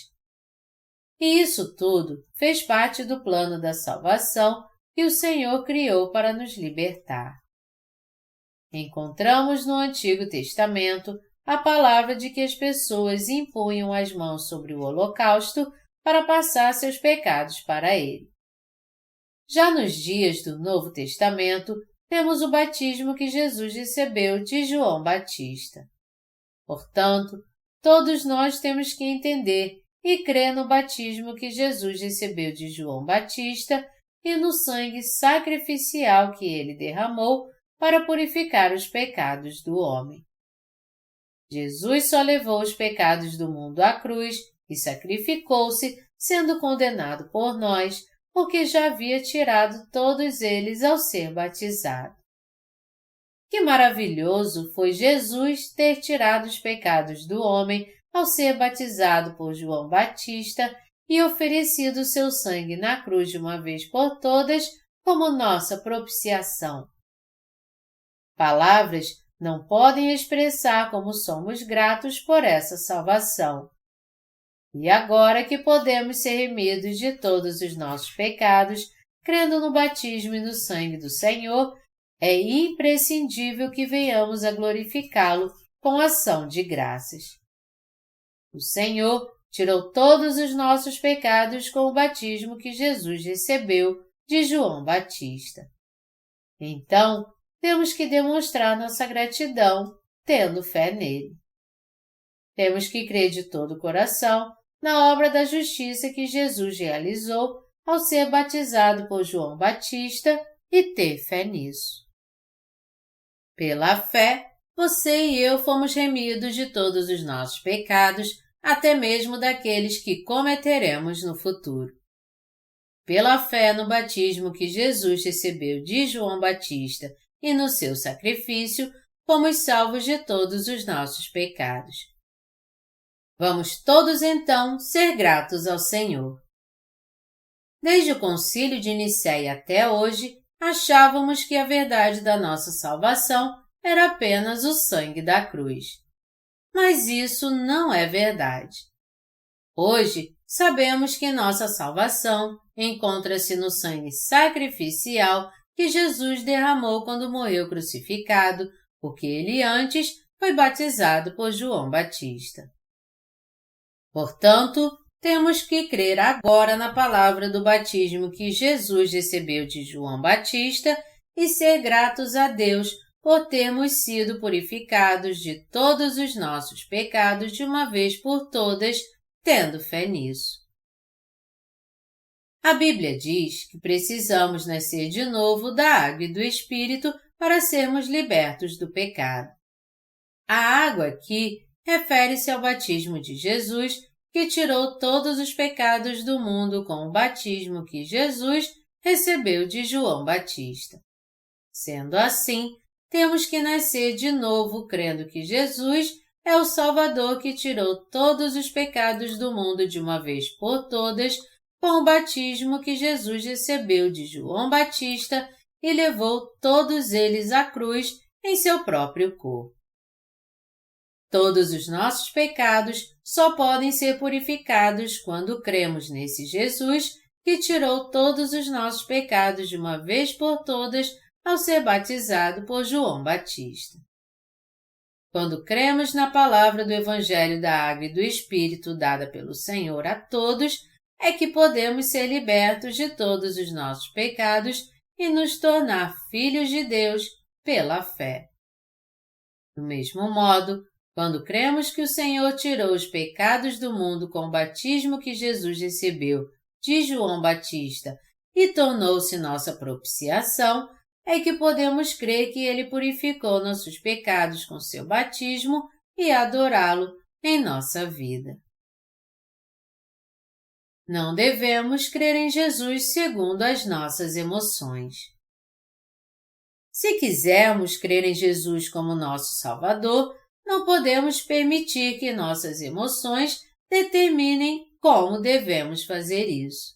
E isso tudo fez parte do plano da salvação que o Senhor criou para nos libertar. Encontramos no Antigo Testamento a palavra de que as pessoas impunham as mãos sobre o holocausto para passar seus pecados para ele. Já nos dias do Novo Testamento, temos o batismo que Jesus recebeu de João Batista. Portanto, todos nós temos que entender e crer no batismo que Jesus recebeu de João Batista e no sangue sacrificial que ele derramou para purificar os pecados do homem. Jesus só levou os pecados do mundo à cruz e sacrificou-se, sendo condenado por nós, porque já havia tirado todos eles ao ser batizado. Que maravilhoso foi Jesus ter tirado os pecados do homem ao ser batizado por João Batista e oferecido seu sangue na cruz de uma vez por todas como nossa propiciação. Palavras não podem expressar como somos gratos por essa salvação. E agora que podemos ser remidos de todos os nossos pecados, crendo no batismo e no sangue do Senhor, é imprescindível que venhamos a glorificá-lo com ação de graças. O Senhor tirou todos os nossos pecados com o batismo que Jesus recebeu de João Batista. Então, temos que demonstrar nossa gratidão, tendo fé nele. Temos que crer de todo o coração na obra da justiça que Jesus realizou ao ser batizado por João Batista e ter fé nisso. Pela fé, você e eu fomos remidos de todos os nossos pecados, até mesmo daqueles que cometeremos no futuro. Pela fé no batismo que Jesus recebeu de João Batista e no seu sacrifício, fomos salvos de todos os nossos pecados. Vamos todos então ser gratos ao Senhor. Desde o Concílio de Nicéia até hoje, achávamos que a verdade da nossa salvação era apenas o sangue da cruz. Mas isso não é verdade. Hoje, sabemos que nossa salvação encontra-se no sangue sacrificial que Jesus derramou quando morreu crucificado, porque ele antes foi batizado por João Batista. Portanto, temos que crer agora na palavra do batismo que Jesus recebeu de João Batista e ser gratos a Deus por termos sido purificados de todos os nossos pecados de uma vez por todas, tendo fé nisso. A Bíblia diz que precisamos nascer de novo da água e do Espírito para sermos libertos do pecado. A água aqui refere-se ao batismo de Jesus, que tirou todos os pecados do mundo com o batismo que Jesus recebeu de João Batista. Sendo assim, temos que nascer de novo crendo que Jesus é o Salvador que tirou todos os pecados do mundo de uma vez por todas com o batismo que Jesus recebeu de João Batista e levou todos eles à cruz em seu próprio corpo. Todos os nossos pecados só podem ser purificados quando cremos nesse Jesus que tirou todos os nossos pecados de uma vez por todas ao ser batizado por João Batista. Quando cremos na palavra do Evangelho da Água e do Espírito dada pelo Senhor a todos, é que podemos ser libertos de todos os nossos pecados e nos tornar filhos de Deus pela fé. Do mesmo modo, quando cremos que o Senhor tirou os pecados do mundo com o batismo que Jesus recebeu de João Batista e tornou-se nossa propiciação, é que podemos crer que ele purificou nossos pecados com seu batismo e adorá-lo em nossa vida. Não devemos crer em Jesus segundo as nossas emoções. Se quisermos crer em Jesus como nosso Salvador, não podemos permitir que nossas emoções determinem como devemos fazer isso.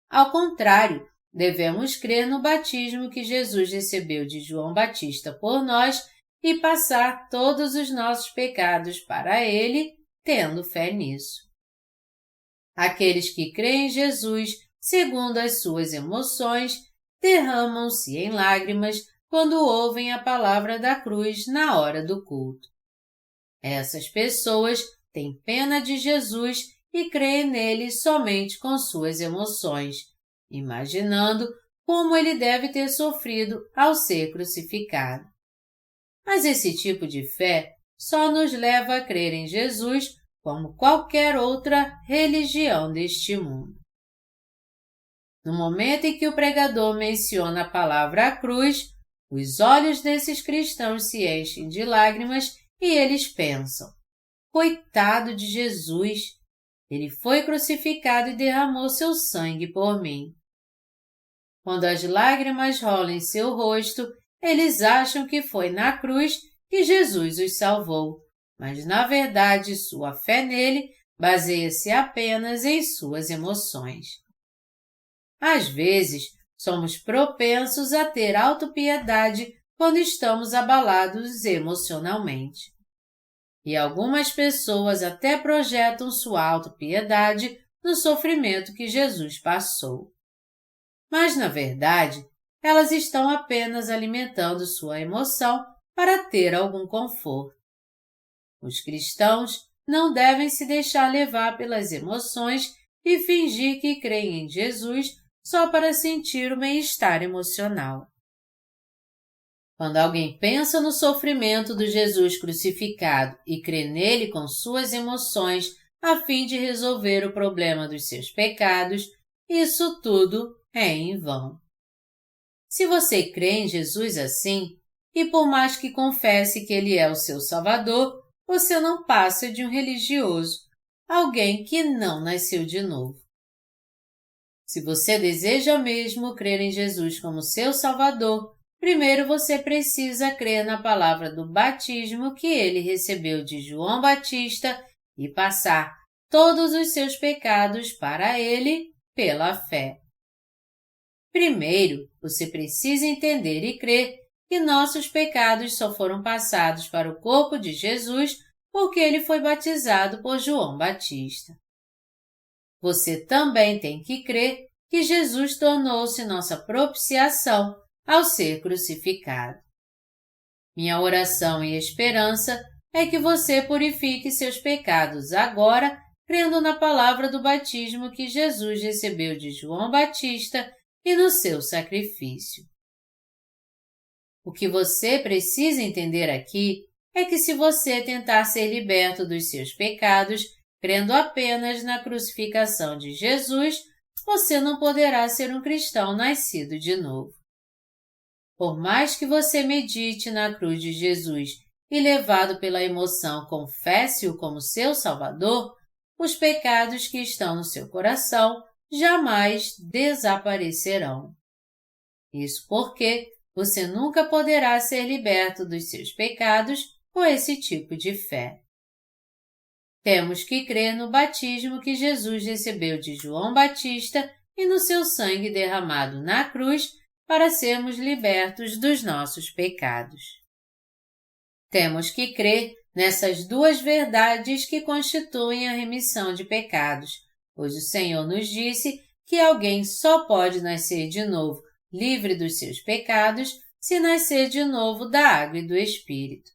Ao contrário, devemos crer no batismo que Jesus recebeu de João Batista por nós e passar todos os nossos pecados para Ele, tendo fé nisso. Aqueles que creem em Jesus, segundo as suas emoções, derramam-se em lágrimas quando ouvem a palavra da cruz na hora do culto. Essas pessoas têm pena de Jesus e creem nele somente com suas emoções, imaginando como ele deve ter sofrido ao ser crucificado. Mas esse tipo de fé só nos leva a crer em Jesus como qualquer outra religião deste mundo. No momento em que o pregador menciona a palavra cruz, os olhos desses cristãos se enchem de lágrimas e eles pensam: coitado de Jesus! Ele foi crucificado e derramou seu sangue por mim. Quando as lágrimas rolam em seu rosto, eles acham que foi na cruz que Jesus os salvou, mas na verdade sua fé nele baseia-se apenas em suas emoções. Às vezes, somos propensos a ter autopiedade quando estamos abalados emocionalmente. E algumas pessoas até projetam sua autopiedade no sofrimento que Jesus passou. Mas, na verdade, elas estão apenas alimentando sua emoção para ter algum conforto. Os cristãos não devem se deixar levar pelas emoções e fingir que creem em Jesus só para sentir o bem-estar emocional. Quando alguém pensa no sofrimento do Jesus crucificado e crê nele com suas emoções a fim de resolver o problema dos seus pecados, isso tudo é em vão. Se você crê em Jesus assim, e por mais que confesse que ele é o seu Salvador, você não passa de um religioso, alguém que não nasceu de novo. Se você deseja mesmo crer em Jesus como seu Salvador, primeiro você precisa crer na palavra do batismo que ele recebeu de João Batista e passar todos os seus pecados para ele pela fé. Primeiro, você precisa entender e crer que nossos pecados só foram passados para o corpo de Jesus porque ele foi batizado por João Batista. Você também tem que crer que Jesus tornou-se nossa propiciação ao ser crucificado. Minha oração e esperança é que você purifique seus pecados agora, crendo na palavra do batismo que Jesus recebeu de João Batista e no seu sacrifício. O que você precisa entender aqui é que se você tentar ser liberto dos seus pecados, crendo apenas na crucificação de Jesus, você não poderá ser um cristão nascido de novo. Por mais que você medite na cruz de Jesus e, levado pela emoção, confesse-o como seu Salvador, os pecados que estão no seu coração jamais desaparecerão. Isso porque você nunca poderá ser liberto dos seus pecados com esse tipo de fé. Temos que crer no batismo que Jesus recebeu de João Batista e no seu sangue derramado na cruz para sermos libertos dos nossos pecados. Temos que crer nessas duas verdades que constituem a remissão de pecados, pois o Senhor nos disse que alguém só pode nascer de novo livre dos seus pecados se nascer de novo da água e do Espírito.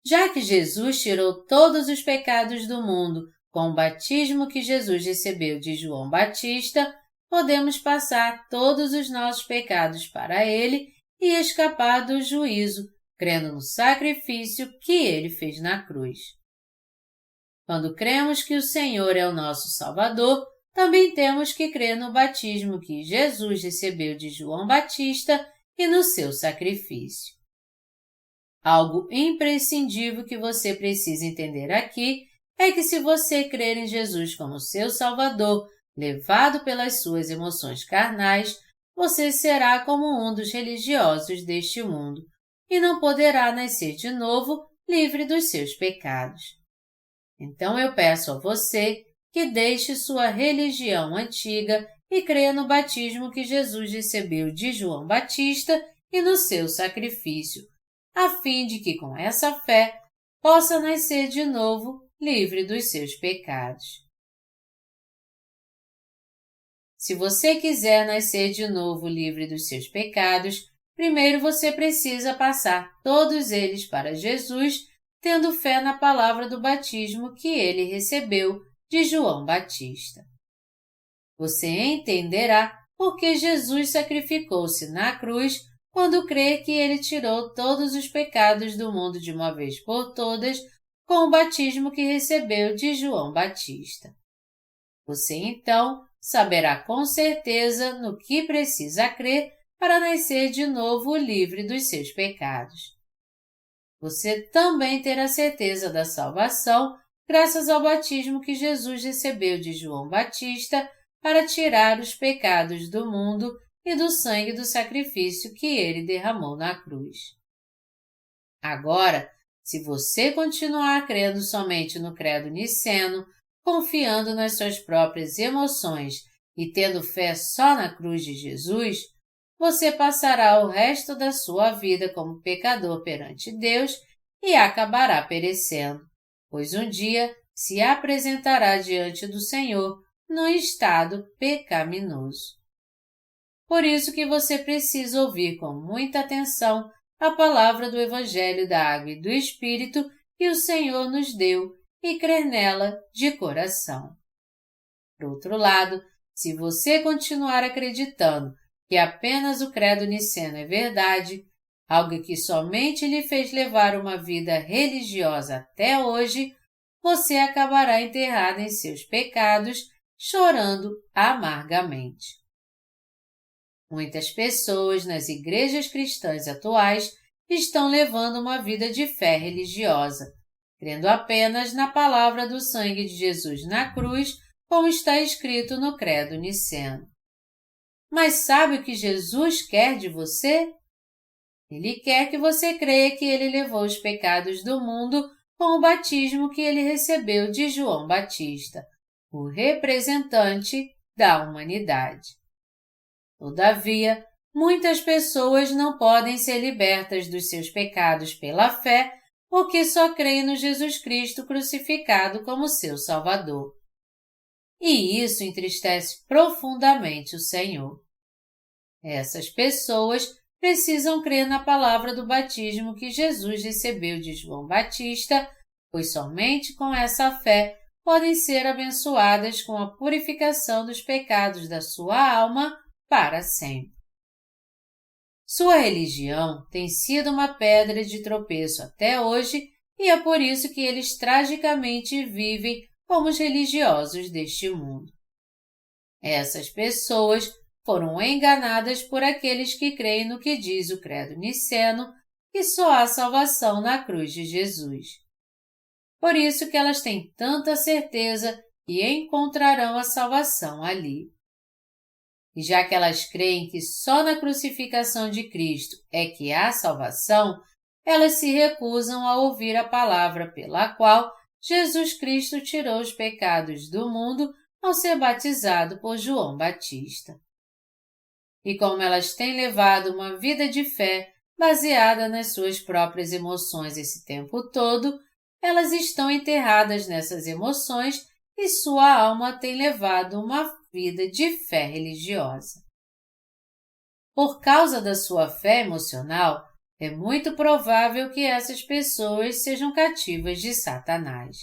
Já que Jesus tirou todos os pecados do mundo com o batismo que Jesus recebeu de João Batista, podemos passar todos os nossos pecados para ele e escapar do juízo, crendo no sacrifício que ele fez na cruz. Quando cremos que o Senhor é o nosso Salvador, também temos que crer no batismo que Jesus recebeu de João Batista e no seu sacrifício. Algo imprescindível que você precisa entender aqui é que se você crer em Jesus como seu Salvador, levado pelas suas emoções carnais, você será como um dos religiosos deste mundo e não poderá nascer de novo livre dos seus pecados. Então eu peço a você que deixe sua religião antiga e crê no batismo que Jesus recebeu de João Batista e no seu sacrifício, a fim de que com essa fé possa nascer de novo livre dos seus pecados. Se você quiser nascer de novo livre dos seus pecados, primeiro você precisa passar todos eles para Jesus, tendo fé na palavra do batismo que ele recebeu de João Batista. Você entenderá por que Jesus sacrificou-se na cruz quando crê que ele tirou todos os pecados do mundo de uma vez por todas com o batismo que recebeu de João Batista. Você então saberá com certeza no que precisa crer para nascer de novo livre dos seus pecados. Você também terá certeza da salvação graças ao batismo que Jesus recebeu de João Batista para tirar os pecados do mundo e do sangue do sacrifício que ele derramou na cruz. Agora, se você continuar crendo somente no credo niceno, confiando nas suas próprias emoções e tendo fé só na cruz de Jesus, você passará o resto da sua vida como pecador perante Deus e acabará perecendo, pois um dia se apresentará diante do Senhor num estado pecaminoso. Por isso que você precisa ouvir com muita atenção a palavra do Evangelho da Água e do Espírito que o Senhor nos deu e crer nela de coração. Por outro lado, se você continuar acreditando que apenas o credo niceno é verdade, algo que somente lhe fez levar uma vida religiosa até hoje, você acabará enterrado em seus pecados, chorando amargamente. Muitas pessoas nas igrejas cristãs atuais estão levando uma vida de fé religiosa, crendo apenas na palavra do sangue de Jesus na cruz, como está escrito no credo niceno. Mas sabe o que Jesus quer de você? Ele quer que você creia que ele levou os pecados do mundo com o batismo que ele recebeu de João Batista, o representante da humanidade. Todavia, muitas pessoas não podem ser libertas dos seus pecados pela fé porque só creem no Jesus Cristo crucificado como seu Salvador. E isso entristece profundamente o Senhor. Essas pessoas precisam crer na palavra do batismo que Jesus recebeu de João Batista, pois somente com essa fé podem ser abençoadas com a purificação dos pecados da sua alma para sempre. Sua religião tem sido uma pedra de tropeço até hoje e é por isso que eles tragicamente vivem como os religiosos deste mundo. Essas pessoas foram enganadas por aqueles que creem no que diz o credo niceno, que só há salvação na cruz de Jesus. Por isso que elas têm tanta certeza que encontrarão a salvação ali. E já que elas creem que só na crucificação de Cristo é que há salvação, elas se recusam a ouvir a palavra pela qual Jesus Cristo tirou os pecados do mundo ao ser batizado por João Batista. E como elas têm levado uma vida de fé baseada nas suas próprias emoções esse tempo todo, elas estão enterradas nessas emoções e sua alma tem levado uma vida de fé religiosa. Por causa da sua fé emocional, é muito provável que essas pessoas sejam cativas de Satanás.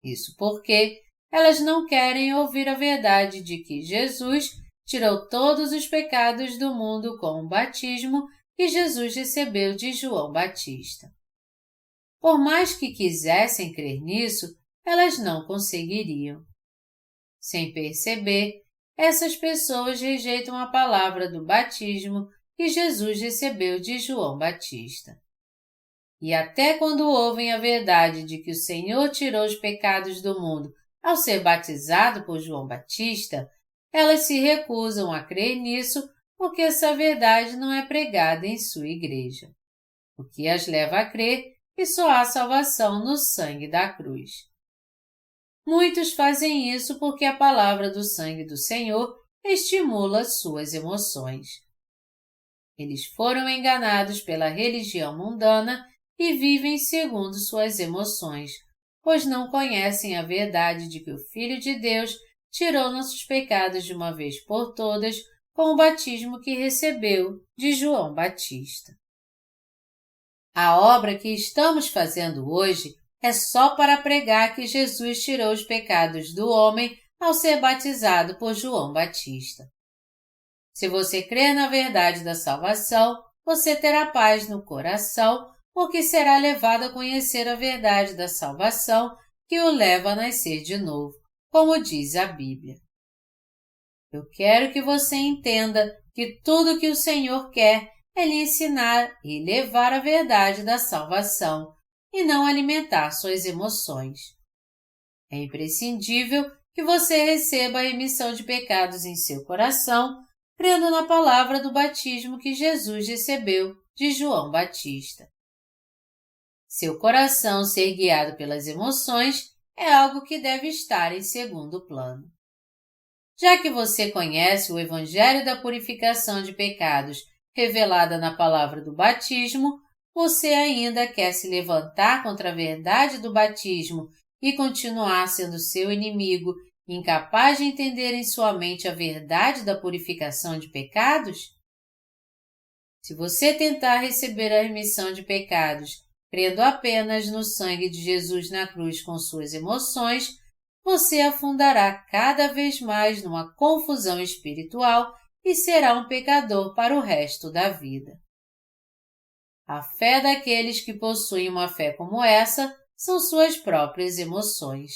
Isso porque elas não querem ouvir a verdade de que Jesus tirou todos os pecados do mundo com o batismo que Jesus recebeu de João Batista. Por mais que quisessem crer nisso, elas não conseguiriam. Sem perceber, essas pessoas rejeitam a palavra do batismo que Jesus recebeu de João Batista. E até quando ouvem a verdade de que o Senhor tirou os pecados do mundo ao ser batizado por João Batista, elas se recusam a crer nisso porque essa verdade não é pregada em sua igreja, o que as leva a crer que só há salvação no sangue da cruz. Muitos fazem isso porque a palavra do sangue do Senhor estimula suas emoções. Eles foram enganados pela religião mundana e vivem segundo suas emoções, pois não conhecem a verdade de que o Filho de Deus tirou nossos pecados de uma vez por todas com o batismo que recebeu de João Batista. A obra que estamos fazendo hoje é só para pregar que Jesus tirou os pecados do homem ao ser batizado por João Batista. Se você crer na verdade da salvação, você terá paz no coração, porque será levado a conhecer a verdade da salvação que o leva a nascer de novo, como diz a Bíblia. Eu quero que você entenda que tudo que o Senhor quer é lhe ensinar e levar a verdade da salvação, e não alimentar suas emoções. É imprescindível que você receba a remissão de pecados em seu coração, crendo na palavra do batismo que Jesus recebeu de João Batista. Seu coração ser guiado pelas emoções é algo que deve estar em segundo plano. Já que você conhece o Evangelho da purificação de pecados revelada na palavra do batismo, você ainda quer se levantar contra a verdade do batismo e continuar sendo seu inimigo, incapaz de entender em sua mente a verdade da purificação de pecados? Se você tentar receber a remissão de pecados crendo apenas no sangue de Jesus na cruz com suas emoções, você afundará cada vez mais numa confusão espiritual e será um pecador para o resto da vida. A fé daqueles que possuem uma fé como essa são suas próprias emoções.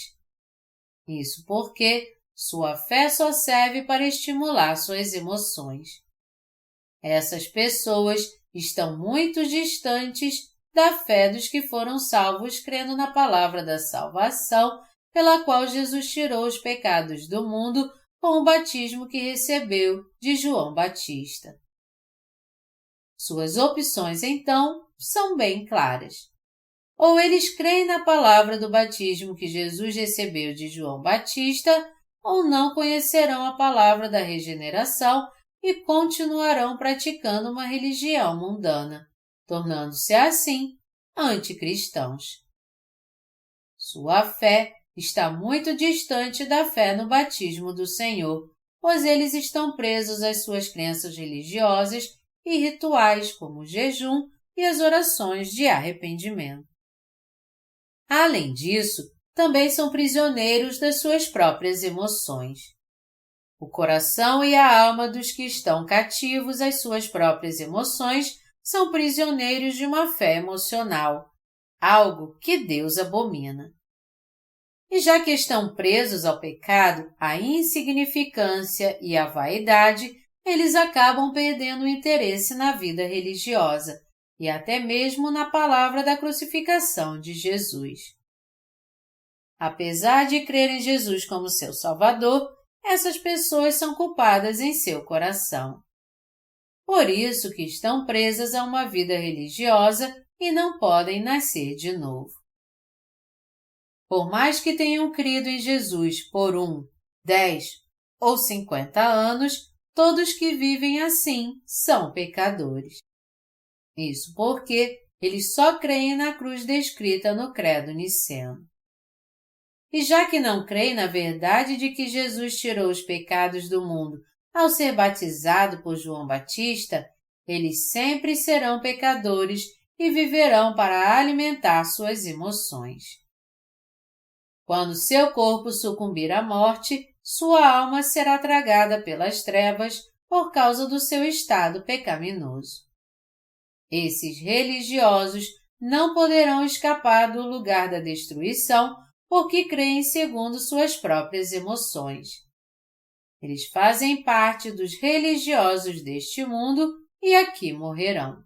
Isso porque sua fé só serve para estimular suas emoções. Essas pessoas estão muito distantes da fé dos que foram salvos crendo na palavra da salvação, pela qual Jesus tirou os pecados do mundo com o batismo que recebeu de João Batista. Suas opções, então, são bem claras. Ou eles creem na palavra do batismo que Jesus recebeu de João Batista, ou não conhecerão a palavra da regeneração e continuarão praticando uma religião mundana, tornando-se assim anticristãos. Sua fé está muito distante da fé no batismo do Senhor, pois eles estão presos às suas crenças religiosas e rituais como o jejum e as orações de arrependimento. Além disso, também são prisioneiros das suas próprias emoções. O coração e a alma dos que estão cativos às suas próprias emoções são prisioneiros de uma fé emocional, algo que Deus abomina. E já que estão presos ao pecado, à insignificância e à vaidade, eles acabam perdendo o interesse na vida religiosa e até mesmo na palavra da crucificação de Jesus. Apesar de crer em Jesus como seu Salvador, essas pessoas são culpadas em seu coração. Por isso que estão presas a uma vida religiosa e não podem nascer de novo. Por mais que tenham crido em Jesus por 1, 10 ou 50 anos, todos que vivem assim são pecadores. Isso porque eles só creem na cruz descrita no Credo Niceno. E já que não creem na verdade de que Jesus tirou os pecados do mundo ao ser batizado por João Batista, eles sempre serão pecadores e viverão para alimentar suas emoções. Quando seu corpo sucumbir à morte, sua alma será tragada pelas trevas por causa do seu estado pecaminoso. Esses religiosos não poderão escapar do lugar da destruição porque creem segundo suas próprias emoções. Eles fazem parte dos religiosos deste mundo e aqui morrerão.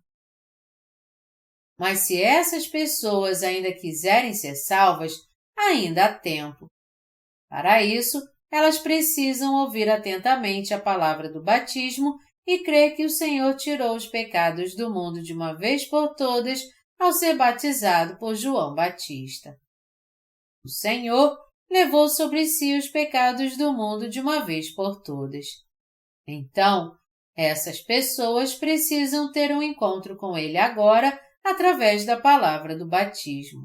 Mas se essas pessoas ainda quiserem ser salvas, ainda há tempo. Para isso, elas precisam ouvir atentamente a palavra do batismo e crer que o Senhor tirou os pecados do mundo de uma vez por todas ao ser batizado por João Batista. O Senhor levou sobre si os pecados do mundo de uma vez por todas. Então, essas pessoas precisam ter um encontro com Ele agora através da palavra do batismo.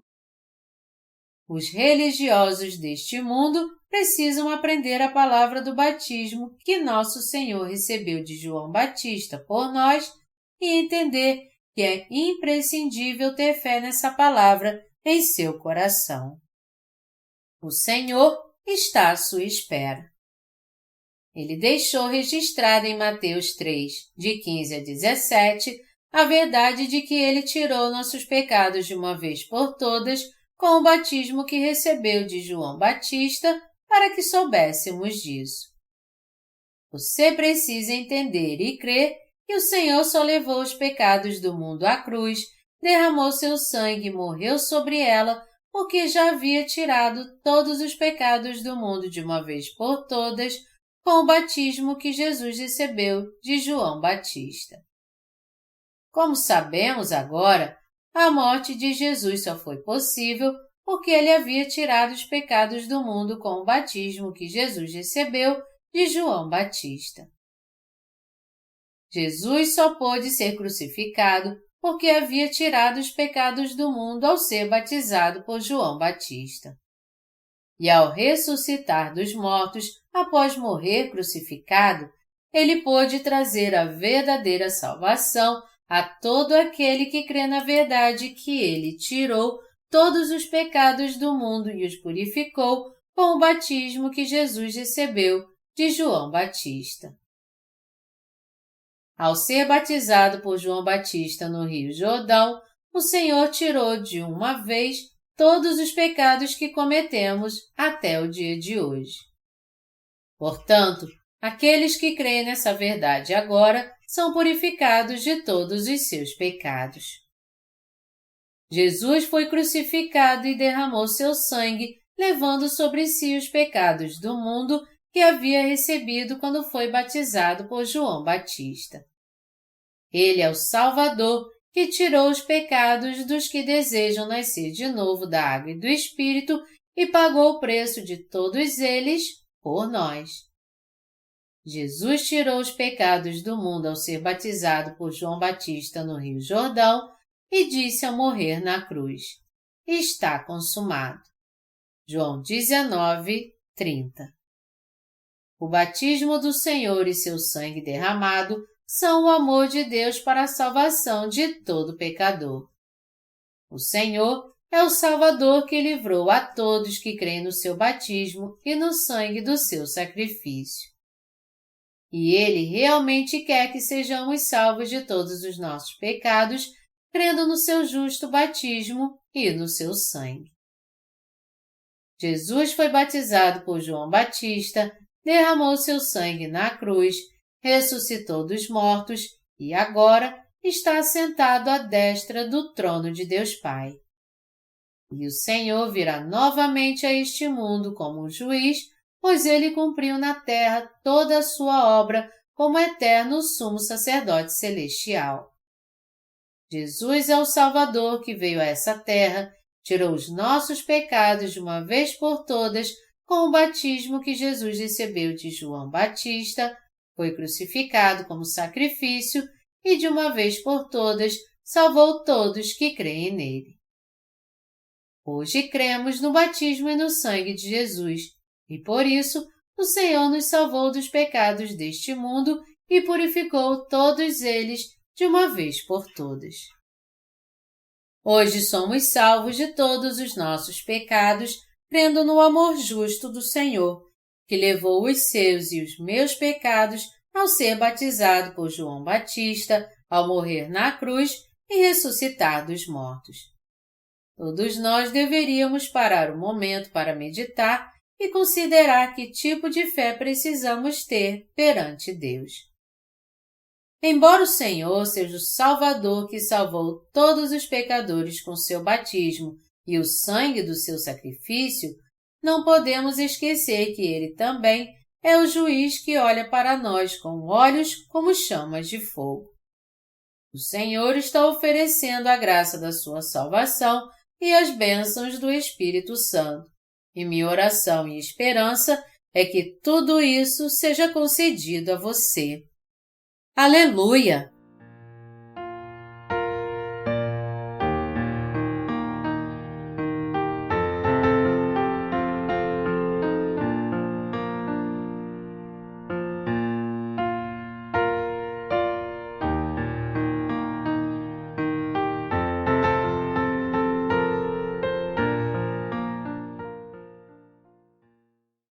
Os religiosos deste mundo precisam aprender a palavra do batismo que nosso Senhor recebeu de João Batista por nós e entender que é imprescindível ter fé nessa palavra em seu coração. O Senhor está à sua espera. Ele deixou registrado em Mateus 3, de 15 a 17, a verdade de que Ele tirou nossos pecados de uma vez por todas com o batismo que recebeu de João Batista para que soubéssemos disso. Você precisa entender e crer que o Senhor só levou os pecados do mundo à cruz, derramou seu sangue e morreu sobre ela, porque já havia tirado todos os pecados do mundo de uma vez por todas com o batismo que Jesus recebeu de João Batista. Como sabemos agora, a morte de Jesus só foi possível porque ele havia tirado os pecados do mundo com o batismo que Jesus recebeu de João Batista. Jesus só pôde ser crucificado porque havia tirado os pecados do mundo ao ser batizado por João Batista. E ao ressuscitar dos mortos após morrer crucificado, ele pôde trazer a verdadeira salvação a todo aquele que crê na verdade que ele tirou todos os pecados do mundo e os purificou com o batismo que Jesus recebeu de João Batista. Ao ser batizado por João Batista no Rio Jordão, o Senhor tirou de uma vez todos os pecados que cometemos até o dia de hoje. Portanto, aqueles que creem nessa verdade agora são purificados de todos os seus pecados. Jesus foi crucificado e derramou seu sangue, levando sobre si os pecados do mundo que havia recebido quando foi batizado por João Batista. Ele é o Salvador que tirou os pecados dos que desejam nascer de novo da água e do Espírito e pagou o preço de todos eles por nós. Jesus tirou os pecados do mundo ao ser batizado por João Batista no Rio Jordão e disse ao morrer na cruz: "Está consumado." João 19, 30. O batismo do Senhor e seu sangue derramado são o amor de Deus para a salvação de todo pecador. O Senhor é o Salvador que livrou a todos que creem no seu batismo e no sangue do seu sacrifício. E Ele realmente quer que sejamos salvos de todos os nossos pecados, crendo no seu justo batismo e no seu sangue. Jesus foi batizado por João Batista, derramou seu sangue na cruz, ressuscitou dos mortos e agora está sentado à destra do trono de Deus Pai. E o Senhor virá novamente a este mundo como um juiz, pois ele cumpriu na terra toda a sua obra como eterno sumo sacerdote celestial. Jesus é o Salvador que veio a essa terra, tirou os nossos pecados de uma vez por todas com o batismo que Jesus recebeu de João Batista, foi crucificado como sacrifício e de uma vez por todas salvou todos que creem nele. Hoje cremos no batismo e no sangue de Jesus, e por isso o Senhor nos salvou dos pecados deste mundo e purificou todos eles de uma vez por todas. Hoje somos salvos de todos os nossos pecados, crendo no amor justo do Senhor, que levou os seus e os meus pecados ao ser batizado por João Batista, ao morrer na cruz e ressuscitar dos mortos. Todos nós deveríamos parar um momento para meditar e considerar que tipo de fé precisamos ter perante Deus. Embora o Senhor seja o Salvador que salvou todos os pecadores com seu batismo e o sangue do seu sacrifício, não podemos esquecer que Ele também é o juiz que olha para nós com olhos como chamas de fogo. O Senhor está oferecendo a graça da sua salvação e as bênçãos do Espírito Santo. E minha oração e esperança é que tudo isso seja concedido a você. Aleluia!